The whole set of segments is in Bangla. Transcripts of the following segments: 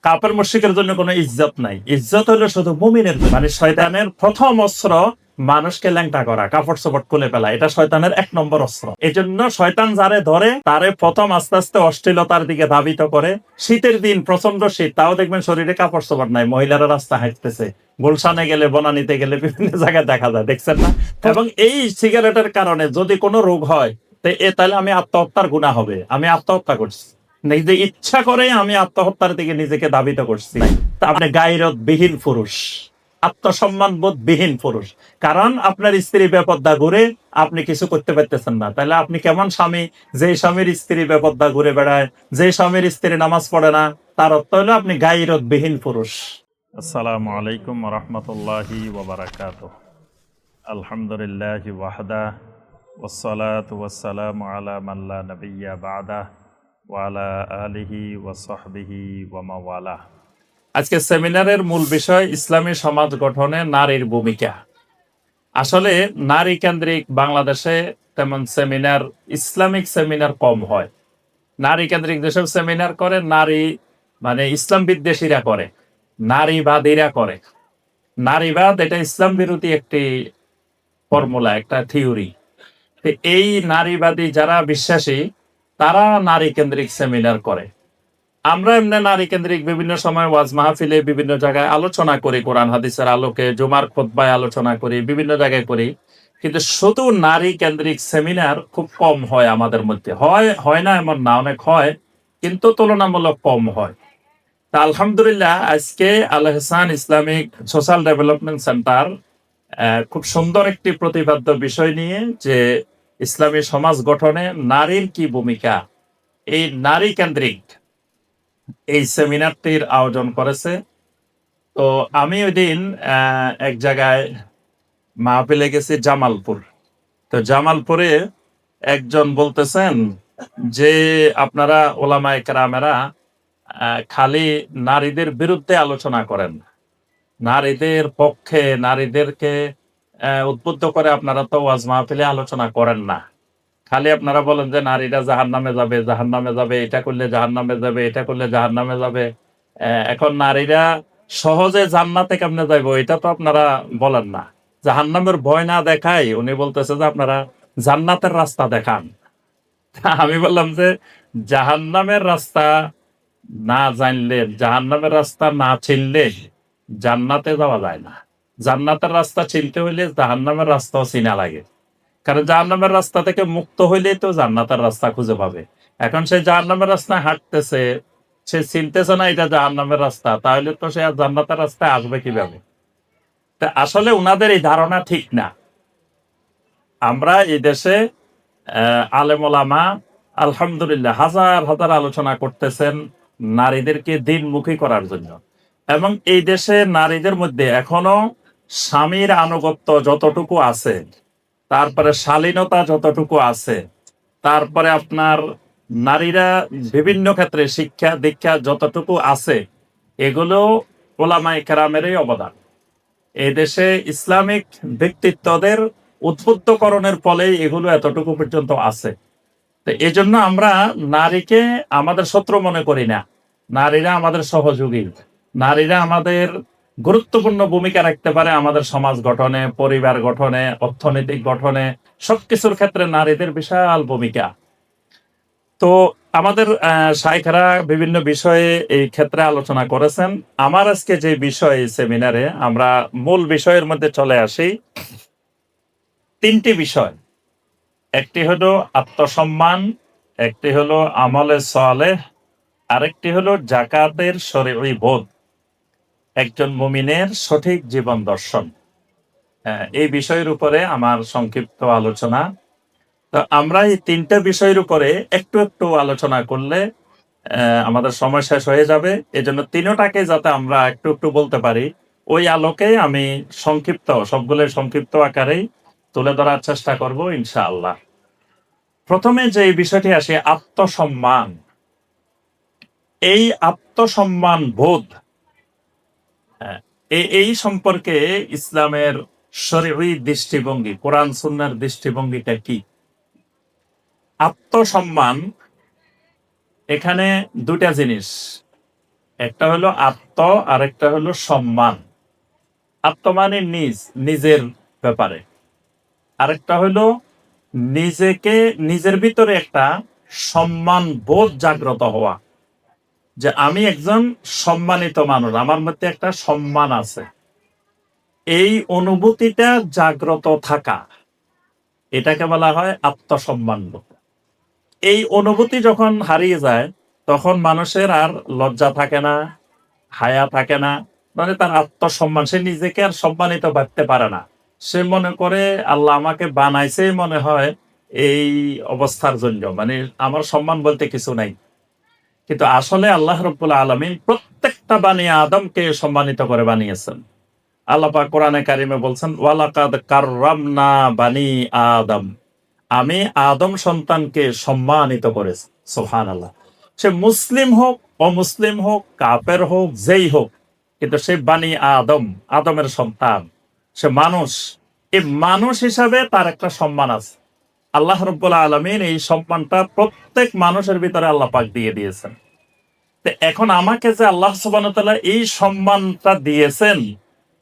কাফের মুশরিকের জন্য কোনো ইজ্জত নাই। ইজ্জত হলো শুধু মুমিনের জন্য। মানে শয়তানের প্রথম অস্ত্র মানুষকে ল্যাংটা করা, কাপড় চোপড় খুলে ফেলা, এটা শয়তানের 1 নম্বর অস্ত্র। এই জন্য শয়তান যারে ধরে তারে প্রথম আস্তে আস্তে অশ্লীলতার দিকে ধাবিত করে। শীতের দিন প্রচন্ড শীত, তাও দেখবেন শরীরে কাপড় চোপড় নাই, মহিলারা রাস্তা হাঁটতেছে। গুলশানে গেলে, বনানীতে গেলে বিভিন্ন জায়গায় দেখা যায়, দেখছেন না? এবং এই সিগারেটের কারণে যদি কোনো রোগ হয়, তাহলে আমি আত্মহত্যার গুনাহ হবে, আমি আত্মহত্যা করছি, নিজে ইচ্ছা করে আমি আত্মহত্যার দিকে নিজেকে ধাবিত করছি। তা আপনি গায়রত বিহীন পুরুষ, আত্মসম্মান বোধ বিহীন পুরুষ। কারণ আপনার স্ত্রী বেপর্দা ঘুরে, আপনি কিছু করতে পারতেছেন না। তাহলে আপনি কেমন স্বামী? যে স্বামীর স্ত্রী বেপর্দা ঘুরে বেড়ায়, যে স্বামীর স্ত্রী নামাজ পড়ে না, তার অর্থ হলো আপনি গায়রত বিহীন পুরুষ। আসসালামু আলাইকুম ওয়া রাহমাতুল্লাহি ওয়া বারাকাতুহু। আলহামদুলিল্লাহি ওয়াহদা ওয়াসসালাতু ওয়াসসালামু আলা মান লা নাবিয়্যা বা'দা ওয়া আলা আলিহি ওয়া সাহবিহি ওয়া মাওয়ালা। আজকে সেমিনারের মূল বিষয় ইসলামী সমাজ গঠনে নারীর ভূমিকা। আসলে নারী কেন্দ্রিক বাংলাদেশে তেমন সেমিনার, ইসলামিক সেমিনার কম হয়। নারী কেন্দ্রিক যেসব সেমিনার করে, নারী মানে ইসলাম বিদ্বেষীরা করে, নারীবাদীরা করে। নারীবাদ এটা ইসলাম বিরোধী একটি ফর্মুলা, একটা থিওরি। এই নারীবাদী যারা বিশ্বাসী, তারা নারী কেন্দ্রিক সেমিনার করে। আমরা এমনি নারী কেন্দ্রিক বিভিন্ন সময় ওয়াজ মাহফিলে বিভিন্ন জায়গায় আলোচনা করি, কোরআন হাদিসের আলোকে জুমার খুতবায় আলোচনা করি, বিভিন্ন জায়গায় করি। কিন্তু শুধু নারী কেন্দ্রিক সেমিনার খুব কম হয় আমাদের মধ্যে। হয় না এমন না, অনেক হয়, কিন্তু তুলনামূলক কম হয়। তা আলহামদুলিল্লাহ, আজকে আল এহসান ইসলামিক সোশ্যাল ডেভেলপমেন্ট সেন্টার খুব সুন্দর একটি প্রতিপাদ্য বিষয় নিয়ে, যে ইসলামী সমাজ গঠনে নারীর কি ভূমিকা, এই নারী কেন্দ্রিক এই সেমিনারটির আয়োজন করেছে। তো আমি ওই দিন এক জায়গায় মাহফিলে গেছি, জামালপুর। তো জামালপুরে একজন বলতেছেন যে আপনারা ওলামায়ে কেরামেরা খালি নারীদের বিরুদ্ধে আলোচনা করেন, নারীদের পক্ষে, নারীদেরকে উদ্বুদ্ধ করে আপনারা তো ওয়াজ মাহফিলে আলোচনা করেন না। খালি আপনারা বলেন যে নারীরা জাহান্নামে যাবে, জাহান্নামে যাবে, এটা করলে জাহান্নামে যাবে, এটা করলে জাহান্নামে যাবে। এখন নারীরা সহজে জান্নাতে কেমনে যাইবো, এটা তো আপনারা বলেন না। জাহান্নামের ভয় না দেখাই উনি বলতেছে যে আপনারা জান্নাতের রাস্তা দেখান। আমি বললাম যে জাহান্নামের রাস্তা না জানলে, জাহান্নামের রাস্তা না চিনলে জান্নাতে যাওয়া যায় না। জান্নাতের রাস্তা চিনতে হইলে জাহান্নামের রাস্তাও চিনা লাগে। কারণ জাহান্নামের রাস্তা থেকে মুক্ত হইলেই তো জান্নাতের রাস্তা খুঁজে পাবে। এখন সে জাহান্নামের রাস্তায় হাঁটতেছে, সে চিনতেছে না এটা জাহান্নামের রাস্তা, তাহলে তো সে আর জান্নাতের রাস্তায় আসবে কিভাবে? তা আসলে উনাদের এই ধারণা ঠিক না। আমরা এই দেশে আলেম ওলামা আলহামদুলিল্লাহ হাজার হাজার আলোচনা করতেছেন নারীদেরকে দিনমুখী করার জন্য। এবং এই দেশে নারীদের মধ্যে এখনো স্বামীর আনুগত্য যতটুকু আছে, তারপরে শালীনতা যতটুকু আছে, তারপরে আপনার নারীরা বিভিন্ন ক্ষেত্রে শিক্ষা দীক্ষা যতটুকু আছে, এগুলো ওলামায়ে কেরামেরই অবদান। এই দেশে ইসলামিক ব্যক্তিত্বদের উদ্বুদ্ধকরণের ফলে এগুলো এতটুকু পর্যন্ত আছে। তো এই জন্য আমরা নারীকে আমাদের শত্রু মনে করি না। নারীরা আমাদের সহযোগী, নারীরা আমাদের গুরুত্বপূর্ণ ভূমিকা রাখতে পারে আমাদের সমাজ গঠনে, পরিবার গঠনে, অর্থনৈতিক গঠনে, সবকিছুর ক্ষেত্রে নারীদের বিশাল ভূমিকা। তো আমাদের শাইখরা বিভিন্ন বিষয়ে এই ক্ষেত্রে আলোচনা করেছেন। আমার আজকে যে বিষয় সেমিনারে, আমরা মূল বিষয়ের মধ্যে চলে আসি। 3টি বিষয়, একটি হলো আত্মসম্মান, একটি হলো আমলে সালেহ, আরেকটি হলো জাকাতের শরঈ বোধ, একজন মুমিনের সঠিক জীবন দর্শন। এই বিষয়ের উপরে আমার সংক্ষিপ্ত আলোচনা। তো আমরা এই 3টা বিষয়ের উপরে একটু একটু আলোচনা করলে আমাদের সময় শেষ হয়ে যাবে। এজন্য 3টাকে যাতে আমরা একটু একটু বলতে পারি, ওই আলোকে আমি সবগুলো সংক্ষিপ্ত আকারেই তুলে ধরার চেষ্টা করব ইনশাআল্লাহ। প্রথমে যে বিষয়টি আসে, আত্মসম্মান। এই আত্মসম্মান বোধ, এই সম্পর্কে ইসলামের শরঈ দৃষ্টিভঙ্গি, কোরআন সুন্নাহর দৃষ্টিভঙ্গিটা কি? আত্মসম্মান, এখানে 2টা জিনিস। একটা হলো আত্ম, আর একটা হলো সম্মান। আত্ম মানে নিজের ব্যাপারে। আরেকটা হলো নিজেকে, নিজের ভিতরে একটা সম্মান বোধ জাগ্রত হওয়া, যে আমি একজন সম্মানিত মানুষ, আমার মধ্যে একটা সম্মান আছে। এই অনুভূতিটা জাগ্রত থাকা, এটাকে বলা হয় আত্মসম্মান বোধ। এই অনুভূতি যখন হারিয়ে যায়, তখন মানুষের আর লজ্জা থাকে না, হায়া থাকে না, মানে তার আত্মসম্মান, সে নিজেকে আর সম্মানিত ভাবতে পারে না। সে মনে করে আল্লাহ আমাকে বানাইছে মনে হয় এই অবস্থার জন্য, মানে আমার সম্মান বলতে কিছু নাই। কিন্তু আসলে আল্লাহ রাব্বুল আলামিন প্রত্যেকটা বানি আদমকে সম্মানিত করে বানিয়েছেন। আল্লাহ পাক কোরআনে কারিমে বলছেন, ওয়ালাকাদ কাররামনা বানি আদম, আমি আদম সন্তানকে সম্মানিত করেছি। সুবহানাল্লাহ। সে মুসলিম হোক, অমুসলিম হোক, কাফের হোক, যেই হোক, কিন্তু সে বানি আদম, আদমের সন্তান, সে মানুষ। এই মানুষ হিসাবে তার একটা সম্মান আছে। আল্লাহ রাব্বুল আলামিন এই সম্মানটা প্রত্যেক মানুষের ভিতরে আল্লাহ পাক দিয়ে দিয়েছেন। তো এখন আমাকে যে আল্লাহ সুবহানাহু ওয়া তাআলা এই সম্মানটা দিয়েছেন,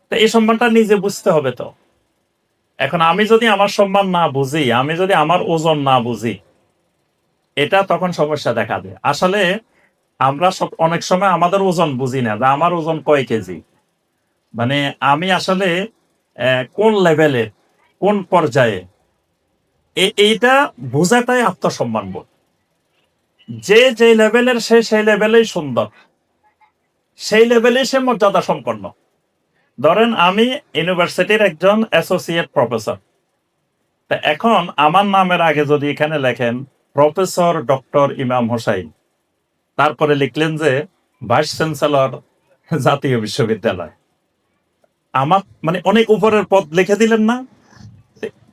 তো এই সম্মানটা নিজে বুঝতে হবে। তো এখন আমি যদি আমার সম্মান না বুঝি, আমি যদি আমার ওজন না বুঝি, এটা তখন সমস্যা দেখা দেয়। আসলে আমরা সব অনেক সময় আমাদের ওজন বুঝি না, যে আমার ওজন কয় কেজি, মানে আমি আসলে কোন লেভেলের, কোন পর্যায়ে, এইটা বোঝাটাই আত্মসম্মান বোধ। যে যে লেভেলের সে সেই লেভেলেই সুন্দর, সেই লেভেলেই সে মর্যাদা সম্পন্ন। ধরেন আমি ইউনিভার্সিটির একজন অ্যাসোসিয়েট প্রফেসর, তা এখন আমার নামের আগে যদি এখানে লেখেন প্রফেসর ডক্টর ইমাম হোসাইন, তারপরে লিখলেন যে ভাইস চ্যান্সেলর জাতীয় বিশ্ববিদ্যালয়, আমার মানে অনেক উপরের পদ লিখে দিলেন না?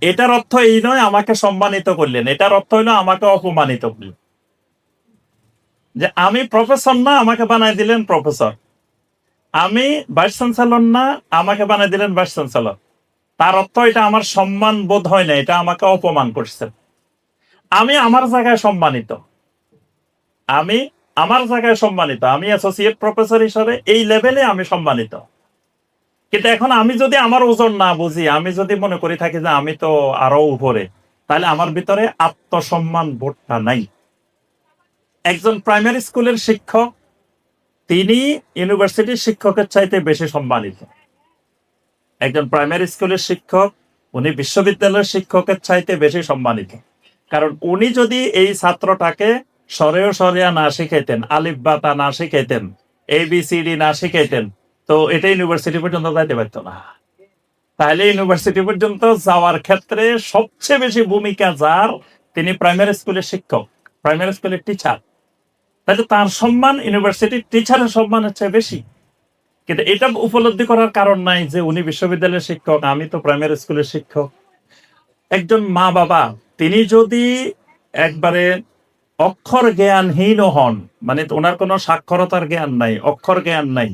এটার অর্থ এই নয় আমাকে সম্মানিত করলেন, এটার অর্থ হইলো আমাকে অপমানিত করলেন। যে আমি প্রফেসর না, আমাকে বানাই দিলেন প্রফেসর। আমি ভাইস চ্যান্সেলর না, আমাকে বানাই দিলেন ভাইস চ্যান্সেলর। তার অর্থ এটা আমার সম্মান বোধ হয় না, এটা আমাকে অপমান করছেন। আমি আমার জায়গায় সম্মানিত, আমি আমার জায়গায় সম্মানিত, আমি অ্যাসোসিয়েট প্রফেসর হিসাবে এই লেভেলে আমি সম্মানিত। কিন্তু এখন আমি যদি আমার ওজন না বুঝি, আমি যদি মনে করি থাকি যে আমি তো আরো উপরে, তাহলে আমার ভিতরে আত্মসম্মান বোধটা নাই। একজন প্রাইমারি স্কুলের শিক্ষক, তিনি ইউনিভার্সিটির শিক্ষকের চাইতে বেশি সম্মানিত। একজন প্রাইমারি স্কুলের শিক্ষক, উনি বিশ্ববিদ্যালয়ের শিক্ষকের চাইতে বেশি সম্মানিত। কারণ উনি যদি এই ছাত্রটাকে সরেও সরিয়া না শিখাইতেন, আলিফ বা তা না শিখাইতেন, ABCD না শিখাইতেন, তো এটা ইউনিভার্সিটি পর্যন্ত যাইতে পারতো না। তাহলে ইউনিভার্সিটি পর্যন্ত যাওয়ার ক্ষেত্রে সবচেয়ে বেশি ভূমিকা যার, তিনি প্রাইমারি স্কুলের শিক্ষক, প্রাইমারি স্কুলের টিচার। তাহলে তার সম্মান ইউনিভার্সিটির টিচারের সম্মানের চেয়ে বেশি। কিন্তু এটা উপলব্ধি করার কারণ নাই যে উনি বিশ্ববিদ্যালয়ের শিক্ষক, আমি তো প্রাইমারি স্কুলের শিক্ষক। একজন মা বাবা, তিনি যদি একবারে অক্ষর জ্ঞানহীন হন, মানে ওনার কোনো সাক্ষরতার জ্ঞান নাই, অক্ষর জ্ঞান নাই,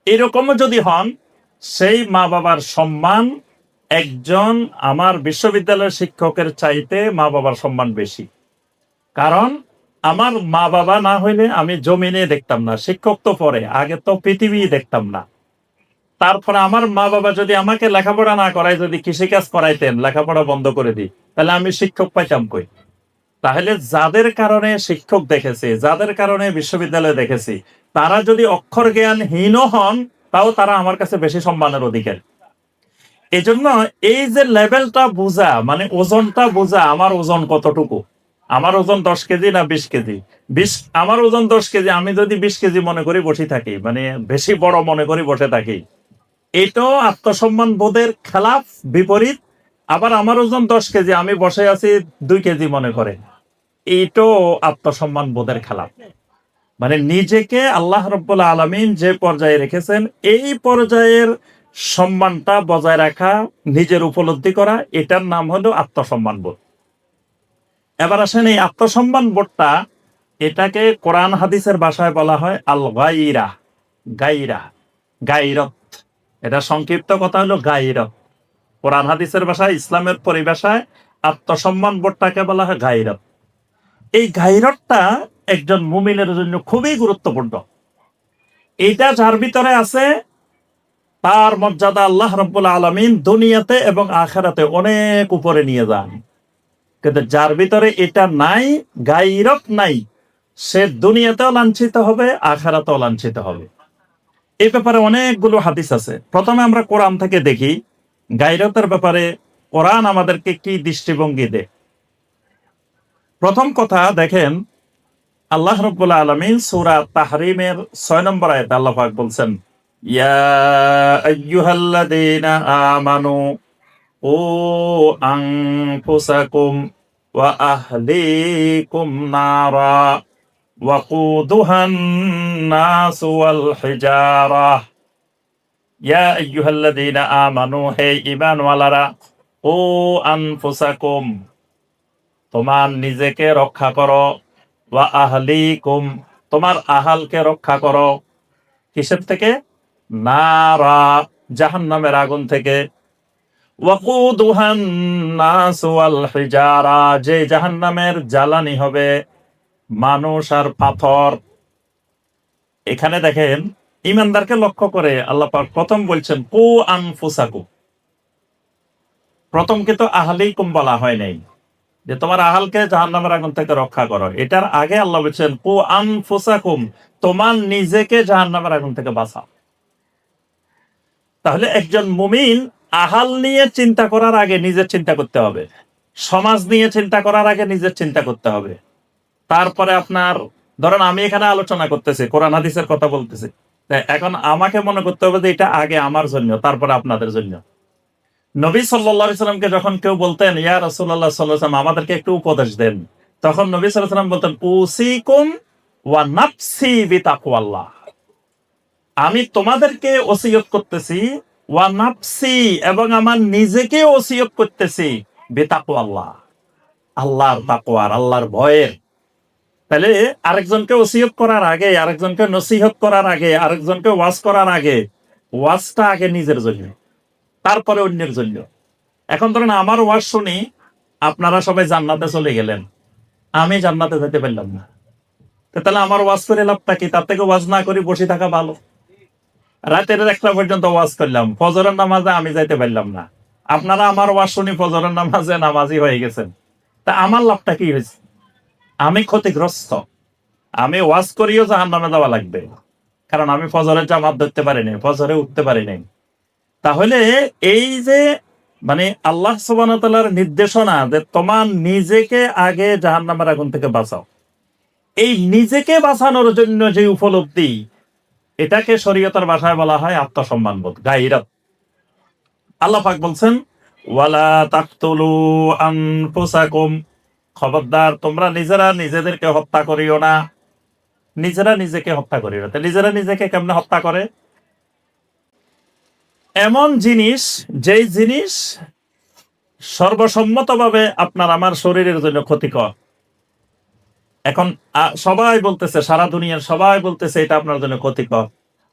এরকমও যদি হন, সেই মা বাবার সম্মান একজন আমার বিশ্ববিদ্যালয়ের শিক্ষকের চাইতে মা বাবার সম্মান বেশি। কারণ আমার মা বাবা না হইলে আমি জমিনে দেখতাম না, শিক্ষক তো পরে, আগে তো পৃথিবী দেখতাম না। তারপরে আমার মা বাবা যদি আমাকে লেখাপড়া না করায়, যদি কৃষিকাজ করাইতেন, লেখাপড়া বন্ধ করে দিই, তাহলে আমি শিক্ষক পাইতাম কই? তাহলে যাদের কারণে শিক্ষক দেখেছি, যাদের কারণে বিশ্ববিদ্যালয়ে দেখেছি, তারা যদি অক্ষর জ্ঞানহীন হন, তাও তারা আমার কাছে বেশি সম্মানের অধিকার। এজন্য এই যে লেভেলটা বোঝা, মানে ওজনটা বোঝা, আমার ওজন কতটুকু, আমার ওজন 10 কেজি না 20 কেজি, আমার ওজন 10 কেজি, আমি যদি 20 কেজি মনে করি বসে থাকি, মানে বেশি বড় মনে করি বসে থাকি, এটাও আত্মসম্মান বোধের খেলাফ, বিপরীত। আবার আমার ওজন 10 কেজি, আমি বসে আছি 2 কেজি মনে করে, এইটাও আত্মসম্মান বোধের খেলাফ। মানে নিজেকে আল্লাহ রাব্বুল আলামিন যে পর্যায়ে রেখেছেন, এই পর্যায়ের সম্মানটা বজায় রাখা, নিজের উপলব্ধি করা, এটার নাম হলো আত্মসম্মান বোধ। এবার আসেন এই আত্মসম্মান বোধটা, এটাকে কোরআন হাদিসের ভাষায় বলা হয় আল গাইরা, গাইরা, গাইরত। এটা সংক্ষিপ্ত কথা হলো গাইরত। কোরআন হাদিসের ভাষায়, ইসলামের পরিভাষায় আত্মসম্মান বোধটাকে বলা হয় গাইরত। এই গাইরতটা একজন মুমিনের জন্য খুবই গুরুত্বপূর্ণ। এটা যার ভিতরে আছে তার মর্যাদা আল্লাহ রাব্বুল আলামিন দুনিয়াতে এবং আখিরাতে অনেক উপরে নিয়ে যান। কিন্তু যার ভিতরে এটা নাই, গায়রত নাই, সে দুনিয়াতেও লাঞ্ছিত হবে, আখিরাতেও লাঞ্ছিত হবে। এই ব্যাপারে অনেকগুলো হাদিস আছে। প্রথমে আমরা কোরআন থেকে দেখি গায়রতের ব্যাপারে কোরআন আমাদেরকে কি দৃষ্টিভঙ্গি দেয়। প্রথম কথা দেখেন, আল্লাহ রাব্বুল আলামিন সূরা তাহরিমের 6 নম্বর আয়াতে আল্লাহ পাক বলছেন, ইয়া আইয়ুহাল্লাযীনা আমানু ও আনফুসাকুম ওয়া আহলিকুম নারা ওয়াকুদুহান নাস ওয়াল হিজারাহ। ইয়া আইয়ুহাল্লাযীনা আমানু, হে ঈমানওয়ালারা, ও আনফুসাকুম, তোমার নিজেকে রক্ষা করো, ওয়া আহলিকুম, তোমার আহালকে রক্ষা করো। কিসের থেকে? নারা, জাহান্নামের আগুন থেকে। ওয়াকুদুহান নাস ওয়াল হিজারা, যে জাহান্নামের জ্বালানি হবে মানুষ আর পাথর। এখানে দেখেন ঈমানদারকে লক্ষ্য করে আল্লাহ পাক প্রথম বলছেন কু আনফুসাকুম। প্রথম কিন্তু আহলিকুম বলা হয় নাই, যে তোমার আহালকে জাহান্নামের আগুন থেকে রক্ষা করো। এটার আগে আল্লাহ বলছেন কু আনফুসাকুম, তোমার নিজেকে জাহান্নামের আগুন থেকে বাঁচাও। তাহলে একজন মুমিন আহাল নিয়ে চিন্তা করার আগে নিজের চিন্তা করতে হবে, সমাজ নিয়ে চিন্তা করার আগে নিজের চিন্তা করতে হবে। তারপরে আপনার ধরেন আমি এখানে আলোচনা করতেছি, কোরআন হাদিসের কথা বলতেছি, এখন আমাকে মনে করতে হবে যে এটা আগে আমার জন্য, তারপরে আপনাদের জন্য। নবী সাল্লাল্লাহু আলাইহি সাল্লামকে যখন কেউ বলতেন ইয়া রাসূলুল্লাহ সাল্লাল্লাহু আলাইহি ওয়াসাল্লাম আমাদেরকে একটু উপদেশ দেন, তখন নবী সাল্লাল্লাহু আলাইহি ওয়াসাল্লাম বলতেন উসিকুম ওয়া নাফসি বিতাকওয়াল্লাহ, আমি তোমাদেরকে ওসিয়ত করতেছি, ওয়া নাফসি, এবং আমার নিজেকে ওসিয়ত করতেছি, বিতাকওয়াল্লাহ, আল্লাহর তাকওয়ার, আল্লাহর ভয়ের। তাহলে আরেকজনকে ওসিয়ত করার আগে, আরেকজনকে নসিহত করার আগে, আরেকজনকে ওয়াজ করার আগে, ওয়াজটা আগে নিজের জন্য, তারপরে অন্যের জন্য। এখন ধরেন আমার ওয়াজ শুনি আপনারা সবাই জান্নাতে চলে গেলেন, আমি জান্নাতে যেতে পারলাম না, তাহলে আমার ওয়াজ করে লাভটা কি? তার থেকে ওয়াজ না করি বসে থাকা ভালো। রাতের 1টা পর্যন্ত ওয়াজ করলাম, ফজরের নামাজে আমি যাইতে পারলাম না, আপনারা আমার ওয়াজ শুনি ফজরের নামাজে নামাজি হয়ে গেছেন, তা আমার লাভটা কি হয়েছে? আমি ক্ষতিগ্রস্ত। আমি ওয়াজ করিও জাহান্নামে যাওয়া লাগবে, কারণ আমি ফজরের জামাত ধরতে পারি নাই, ফজরে উঠতে পারি নাই। তাহলে এই যে মানে আল্লাহ সুবহানাহু ওয়া তাআলার নির্দেশনা যে তোমার নিজেকে আগে জাহান্নামের আগুন থেকে বাঁচাও, এই নিজেকে বাঁচানোর জন্য যে উপলব্ধি, এটাকে শরীয়তের ভাষায় বলা হয় আত্মসম্মানবোধ, গায়রত। আল্লাহ পাক বলছেন ওয়ালা তাকতুলু আনফুসাকুম, খবরদার তোমরা নিজেরা নিজেদেরকে হত্যা করিও না। নিজেরা নিজেকে হত্যা করিও না। নিজেরা নিজেকে কেমনে হত্যা করে? এমন জিনিস, যেই জিনিস সর্বসম্মতভাবে আপনার আমার শরীরের জন্য ক্ষতিকর। এখন সবাই বলতেছে, সারা দুনিয়ার সবাই বলতেছে এটা আপনার জন্য ক্ষতিকর,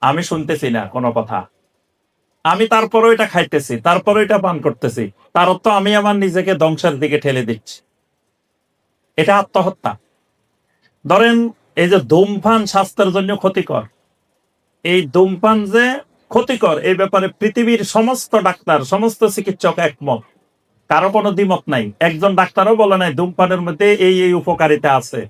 আমি শুনতেছি না কোনো কথা, আমি তারপরও এটা খাইতেছি, তারপরও এটা পান করতেছি, তার অর্থ আমি আমার নিজেকে ধ্বংসের দিকে ঠেলে দিচ্ছি। এটা আত্মহত্যা। ধরেন এই যে ধূমপান স্বাস্থ্যের জন্য ক্ষতিকর, এই ধূমপান যে ক্ষতিকর এই ব্যাপারে পৃথিবীর সমস্ত ডাক্তার, সমস্ত চিকিৎসক একমত, কারো কোনো দ্বিমত নাই। একজন ডাক্তারও বলে নাই ধূমপানের মধ্যে এই এই উপকারিতা আছে।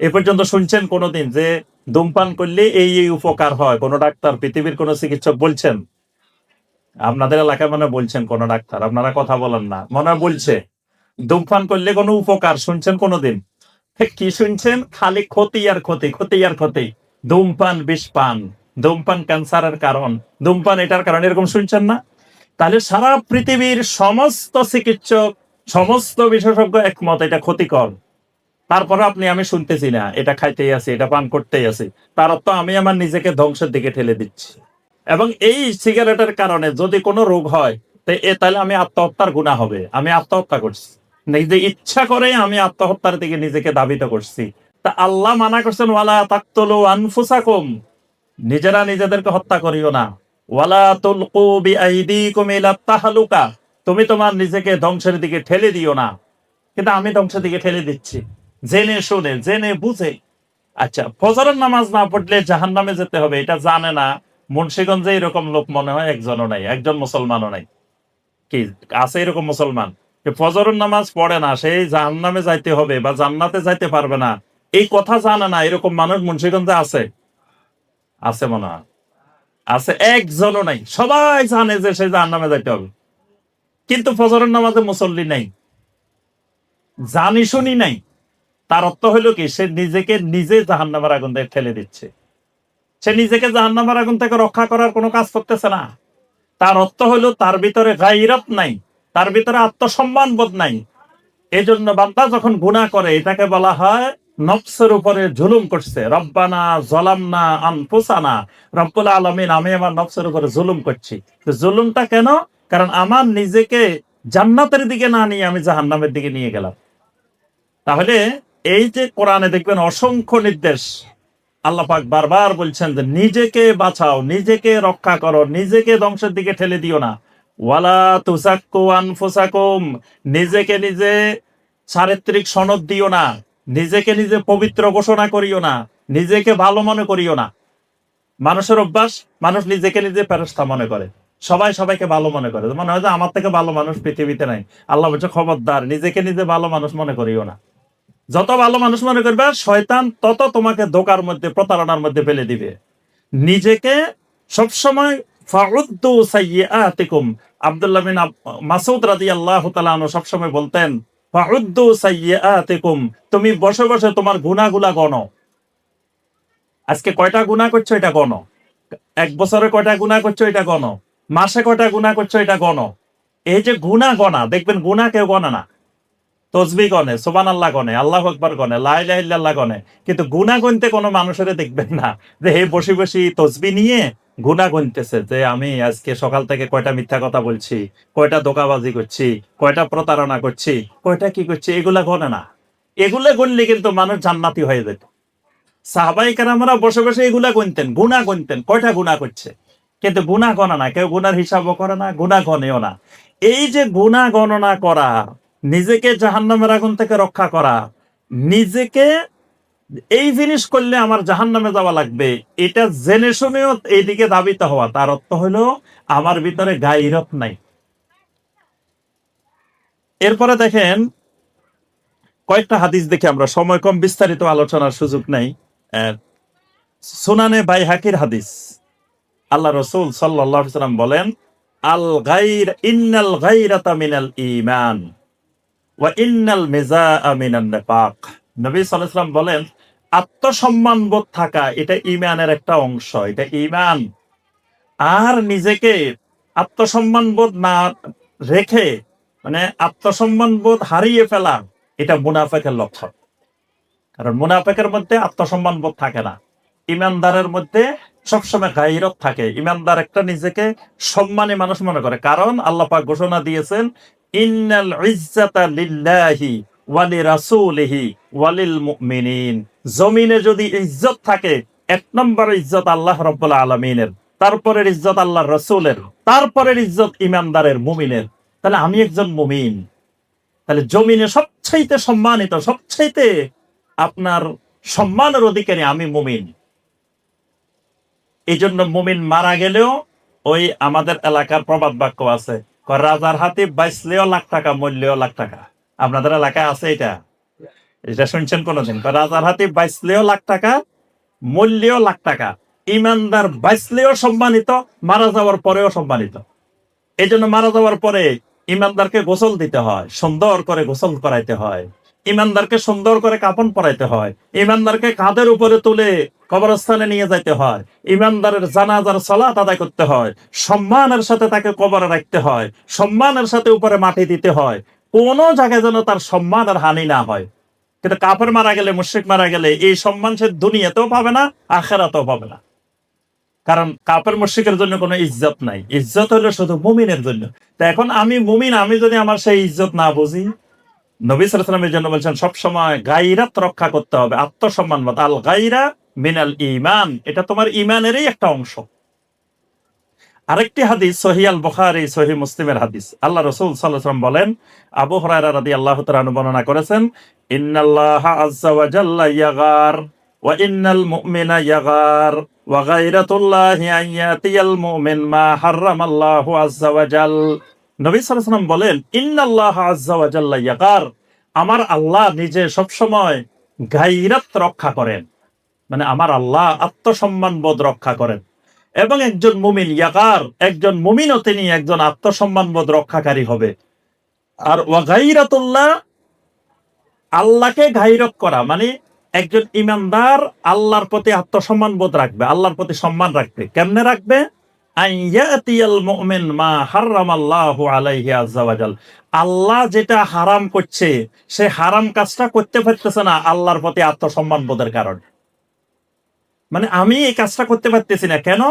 এ পর্যন্ত শুনছেন কোনোদিন যে ধূমপান করলে এই এই উপকার হয়? কোন ডাক্তার, পৃথিবীর কোন চিকিৎসক বলছেন? আপনাদের এলাকায় মনে বলছেন কোন ডাক্তার? আপনারা কথা বলেন না, মনে বলছে ধূমপান করলে কোনো উপকার শুনছেন কোনোদিন? কি শুনছেন? খালি ক্ষতি আর ক্ষতি, ক্ষতি আর ক্ষতি। ধূমপান বিষ পান, ধূমপান ক্যান্সারের কারণ, ধূমপান এটার কারণ, এরকম শুনছেন না? তাহলে সারা পৃথিবীর সমস্ত চিকিৎসক, সমস্ত বিশেষজ্ঞ একমত এটা ক্ষতিকর, তারপরে আমি শুনতেছি না, এটা খাইতেই আছি, এটা পান করতেই আছি, তার অর্থ আমি আমার নিজেকে ধ্বংসের দিকে ঠেলে দিচ্ছি। এবং এই সিগারেটের কারণে যদি কোনো রোগ হয়, তাহলে আমি আত্মহত্যার গুনাহ হবে, আমি আত্মহত্যা করছি, নিজে ইচ্ছা করে আমি আত্মহত্যার দিকে নিজেকে ধাবিত করছি। তা আল্লাহ মানা করছেন ওয়ালা তাকতুলু আনফুসাকুম, নিজেরা নিজেদেরকে হত্যা করিও না। ওয়ালা তুলকু বিআইদিকুম ইলা তাহলুকা, তুমি তোমার নিজেকে ধ্বংসের দিকে ঠেলে দিও না। কিন্তু আমি ধ্বংসের দিকে ঠেলে দিচ্ছি, জেনে শুনে, জেনে বুঝে। আচ্ছা, ফজরের নামাজ না পড়লে জাহান্নামে যেতে হবে এটা জানে না মুন্সিগঞ্জে এরকম লোক মনে হয় একজনও নাই, একজন মুসলমানও নাই। কি আছে এরকম মুসলমান যে ফজরের নামাজ পড়ে না, সেই জাহান্নামে যাইতে হবে বা জান্নাতে যাইতে পারবে না এই কথা জানে না এরকম মানুষ মুন্সিগঞ্জে আছে? আছে মনে হয়, আছে, একজনও নাই। সবাই জানে যে সে জাহান্নামে যাইতে হবে, কিন্তু ফজরের নামাজে মুসল্লি নাই, জানি শুনি নাই। তার অর্থ হইলো কি, সে নিজেকে নিজে জাহান্নামের আগুন থেকে ঠেলে দিচ্ছে। সে নিজেকে জাহান্নামের আগুন থেকে রক্ষা করার কোনো কাজ করতেছে না। তার অর্থ হইলো তার ভিতরে গায়রাত নাই, তার ভিতরে আত্মসম্মান বোধ নাই। এই জন্য বান্দা যখন গুনাহ করে এটাকে বলা হয় নফসের উপরে জুলুম করছে। রব্বানা যালামনা আনফুসানা, রব্বুল আলামিন আমি আমার নফসের উপরে জুলুম করছি। তো জুলুমটা কেন? কারণ আমার নিজেকে জান্নাতের দিকে না নিয়ে আমি জাহান্নামের দিকে নিয়ে গেলাম। তাহলে এই যে কোরআনে দেখবেন অসংখ্য নির্দেশ, আল্লাহ পাক বারবার বলছেন যে নিজেকে বাঁচাও, নিজেকে রক্ষা করো, নিজেকে ধ্বংসের দিকে ঠেলে দিও না। ওয়ালা তুসাক্কু আনফুসাকুম, নিজেকে নিজে চারিত্রিক সনদ দিও না, নিজেকে নিজে পবিত্র ঘোষণা করিও না, নিজেকে ভালো মনে করিও না। মানুষের অভ্যাস, মানুষ নিজেকে নিজে ফেরেশতা মনে করে, সবাই সবাইকে ভালো মনে করে, মনে হয় যে আমার থেকে ভালো মানুষ পৃথিবীতে নাই। আল্লাহ বলছে খবরদার, নিজেকে নিজে ভালো মানুষ মনে করিও না। যত ভালো মানুষ মনে করবে শয়তান তত তোমাকে ধোকার মধ্যে, প্রতারণার মধ্যে ফেলে দিবে। নিজেকে সবসময় ফাউদ্দু সাইয়্যাতিকুম, আব্দুল্লাহ বিন মাসউদ রাদিয়াল্লাহু তাআলা আনহু সবসময় বলতেন ফাউদ্দু সাইয়্যাতিকুম, তুমি বসে বসে তোমার গুনাহগুলা গণো। আজকে কয়টা গুনাহ করছো এটা গণো, এক বছরে কয়টা গুনাহ করছো এটা গণো, মাসে কয়টা গুনাহ করছো এটা গণো। এই যে গুনাহ গণা, দেখবেন গুনাহ কেউ গণে না। তসবিহ গনে, সুবহানাল্লাহ গনে, আল্লাহু আকবার গনে, লা ইলাহা ইল্লাল্লাহ গনে, কিন্তু গুনাহ গুনতে কোনো মানুষের দেখবেন না যে হে বসে বসে তসবিহ নিয়ে গুনাহ গুনতেছে যে আমি আজকে সকাল থেকে কয়টা মিথ্যা কথা বলছি, কয়টা ধোঁকাবাজি করছি, কয়টা প্রতারণা করছি, কয়টা কি করছি, এগুলা গনে না। এগুলা গুনলে কিন্তু মানুষ জান্নাতি হয়ে যেত। সাহাবায়ে কেরামরা বসে বসে এগুলা গুনতেন, গুনাহ গুনতেন, কয়টা গুনাহ করছে, কিন্তু গুনাহ গণনা না, কেউ গুনার হিসাবও করে না, গুনাহ গণেও না। এই যে গুনাহ গণনা করা, নিজেকে জাহান্নামের আগুন থেকে রক্ষা করা, নিজেকে এই জিনিস করলে আমার জাহান্নামে যাওয়া লাগবে এটা জেনে শুনেও এইদিকে ধাবিত হওয়া, তার অর্থ হলো আমার ভিতরে গায়রত নাই। এরপরে দেখেন কয়েকটা হাদিস দেখে, আমরা সময় কম, বিস্তারিত আলোচনার সুযোগ নাই। আহ, সুনানে বাইহাকির হাদিস, আল্লাহ রাসূল সাল্লাল্লাহু আলাইহি ওয়াসাল্লাম বলেন আল গায়র ইন্নাল গায়রাতা মিনাল ঈমান ওয়া ইন্নাল মিজাআ মিনান নিফাক। নবী সাল্লাল্লাহু আলাইহি ওয়াসাল্লাম বলেন আত্মসম্মান বোধ থাকা এটা ঈমানের একটা অংশ, এটা ঈমান। আর নিজেকে আত্মসম্মান বোধ না রেখে, মানে আত্মসম্মান বোধ হারিয়ে ফেলা, এটা মুনাফিকের লক্ষণ। কারণ মুনাফিকের মধ্যে আত্মসম্মান বোধ থাকে না, ইমানদারের মধ্যে সবসময় গায়রত থাকে। ইমানদার একটা নিজেকে সম্মানী মানুষ মনে করে, কারণ আল্লাহ পাক ঘোষণা দিয়েছেন ইন্নাল ইজ্জাতা লিল্লাহি ওয়া লিরাসূলিহি ওয়া লিল মুমিনিন। জমিনে যদি ইজ্জত থাকে, এক নম্বর ইজ্জত আল্লাহ রাব্বুল আলামিনের, তারপরের ইজ্জত আল্লাহর রাসূলের, তারপরের ইজ্জত ইমানদারের, মুমিনের। তাহলে আমি একজন মুমিন, তাহলে জমিনে সবচাইতে সম্মানিত, সবচাইতে আপনার সম্মানের অধিকারী আমি মুমিন। এই জন্য মুমিন মারা গেলেও, ওই আমাদের এলাকার প্রবাদ বাক্য আছে, রাজার হাতে বাইসলেও লাখ টাকা, মূল্যেও লাখ টাকা। আপনাদের এলাকায় আছে এটা? এটা শুনছেন কোনোদিন? রাজার হাতে বাইসলেও লাখ টাকা, মূল্যেও লাখ টাকা। ইমানদার বাইসলেও সম্মানিত, মারা যাওয়ার পরেও সম্মানিত। এই জন্য মারা যাওয়ার পরে ইমানদারকে গোসল দিতে হয়, সুন্দর করে গোসল করাইতে হয়, ইমানদারকে সুন্দর করে কাফন পরাইতে হয়, ইমানদারকে কাঁধের উপরে তুলে কবরস্থানে নিয়ে যাইতে হয়, ইমানদারের জানাজার সালাত আদায় করতে হয়, সম্মানের সাথে তাকে কবরে রাখতে হয়, সম্মানের সাথে উপরে মাটি দিতে হয়, কোনো জায়গায় যেন তার সম্মানের হানি না হয়। কিন্তু কাফের মারা গেলে, মুশরিক মারা গেলে এই সম্মান সে দুনিয়াতেও পাবে না, আখিরাতেও পাবে না। কারণ কাফের মুশরিকের জন্য কোনো ইজ্জত নাই, ইজ্জত হলো শুধু মুমিনের জন্য। তা এখন আমি মুমিন, আমি যদি আমার সেই ইজ্জত না বুঝি, নবী সাল্লাল্লাহু আলাইহি ওয়াসাল্লামের জন্য বলছেন সবসময় গায়রাত রক্ষা করতে হবে, আত্মসম্মান বোধ। আল গায়রা মিনাল ঈমান, এটা তোমার ঈমানেরই একটা অংশ। আরেকটি হাদিস সহিহ আল বুখারী, সহিহ মুসলিমের হাদিস, আল্লাহ রাসূল সাল্লাল্লাহু আলাইহি ওয়াসাল্লাম বলেন, আবু হুরায়রা রাদিয়াল্লাহু তাআলা আনহু বর্ণনা করেছেন, ইন্নাল্লাহা আযজা ওয়া জাল্লা ইয়াগার ওয়া ইন্নাল মুমিনা ইয়াগার ওয়া গায়রাতুল্লাহি আন ইয়াতিয়াল মুমিন মা হারামাল্লাহু আযজা ওয়া জাল। নবী সাল্লাল্লাহু আলাইহি ওয়াসাল্লাম বলেন, ইন্নাল্লাহা আযজা ওয়া জাল্লা ইয়াগার, আমার আল্লাহ নিজে সবসময় গায়রাত রক্ষা করেন, মানে আমার আল্লাহ আত্মসম্মান বোধ রক্ষা করেন। এবং একজন মুমিন ইয়াগার, একজন মুমিনও তিনি একজন আত্মসম্মান বোধ রক্ষাকারী হবে। আর ওয়া গায়রাতুল্লাহ, আল্লাহকে গায়রত করা, মানে একজন ইমানদার আল্লাহর প্রতি আত্মসম্মান বোধ রাখবে, আল্লাহর প্রতি সম্মান রাখবে। কেমনে রাখবে? আইয়াতিয়াল মুমিন মা হারামাল্লাহু আলাইহি আযজা ওয়া জাল, আল্লাহ যেটা হারাম করছে সে হারাম কাজটা করতে পারতেছে না আল্লাহর প্রতি আত্মসম্মান বোধের কারণে। মানে আমি এই কাজটা করতে পারতেছি না কেন?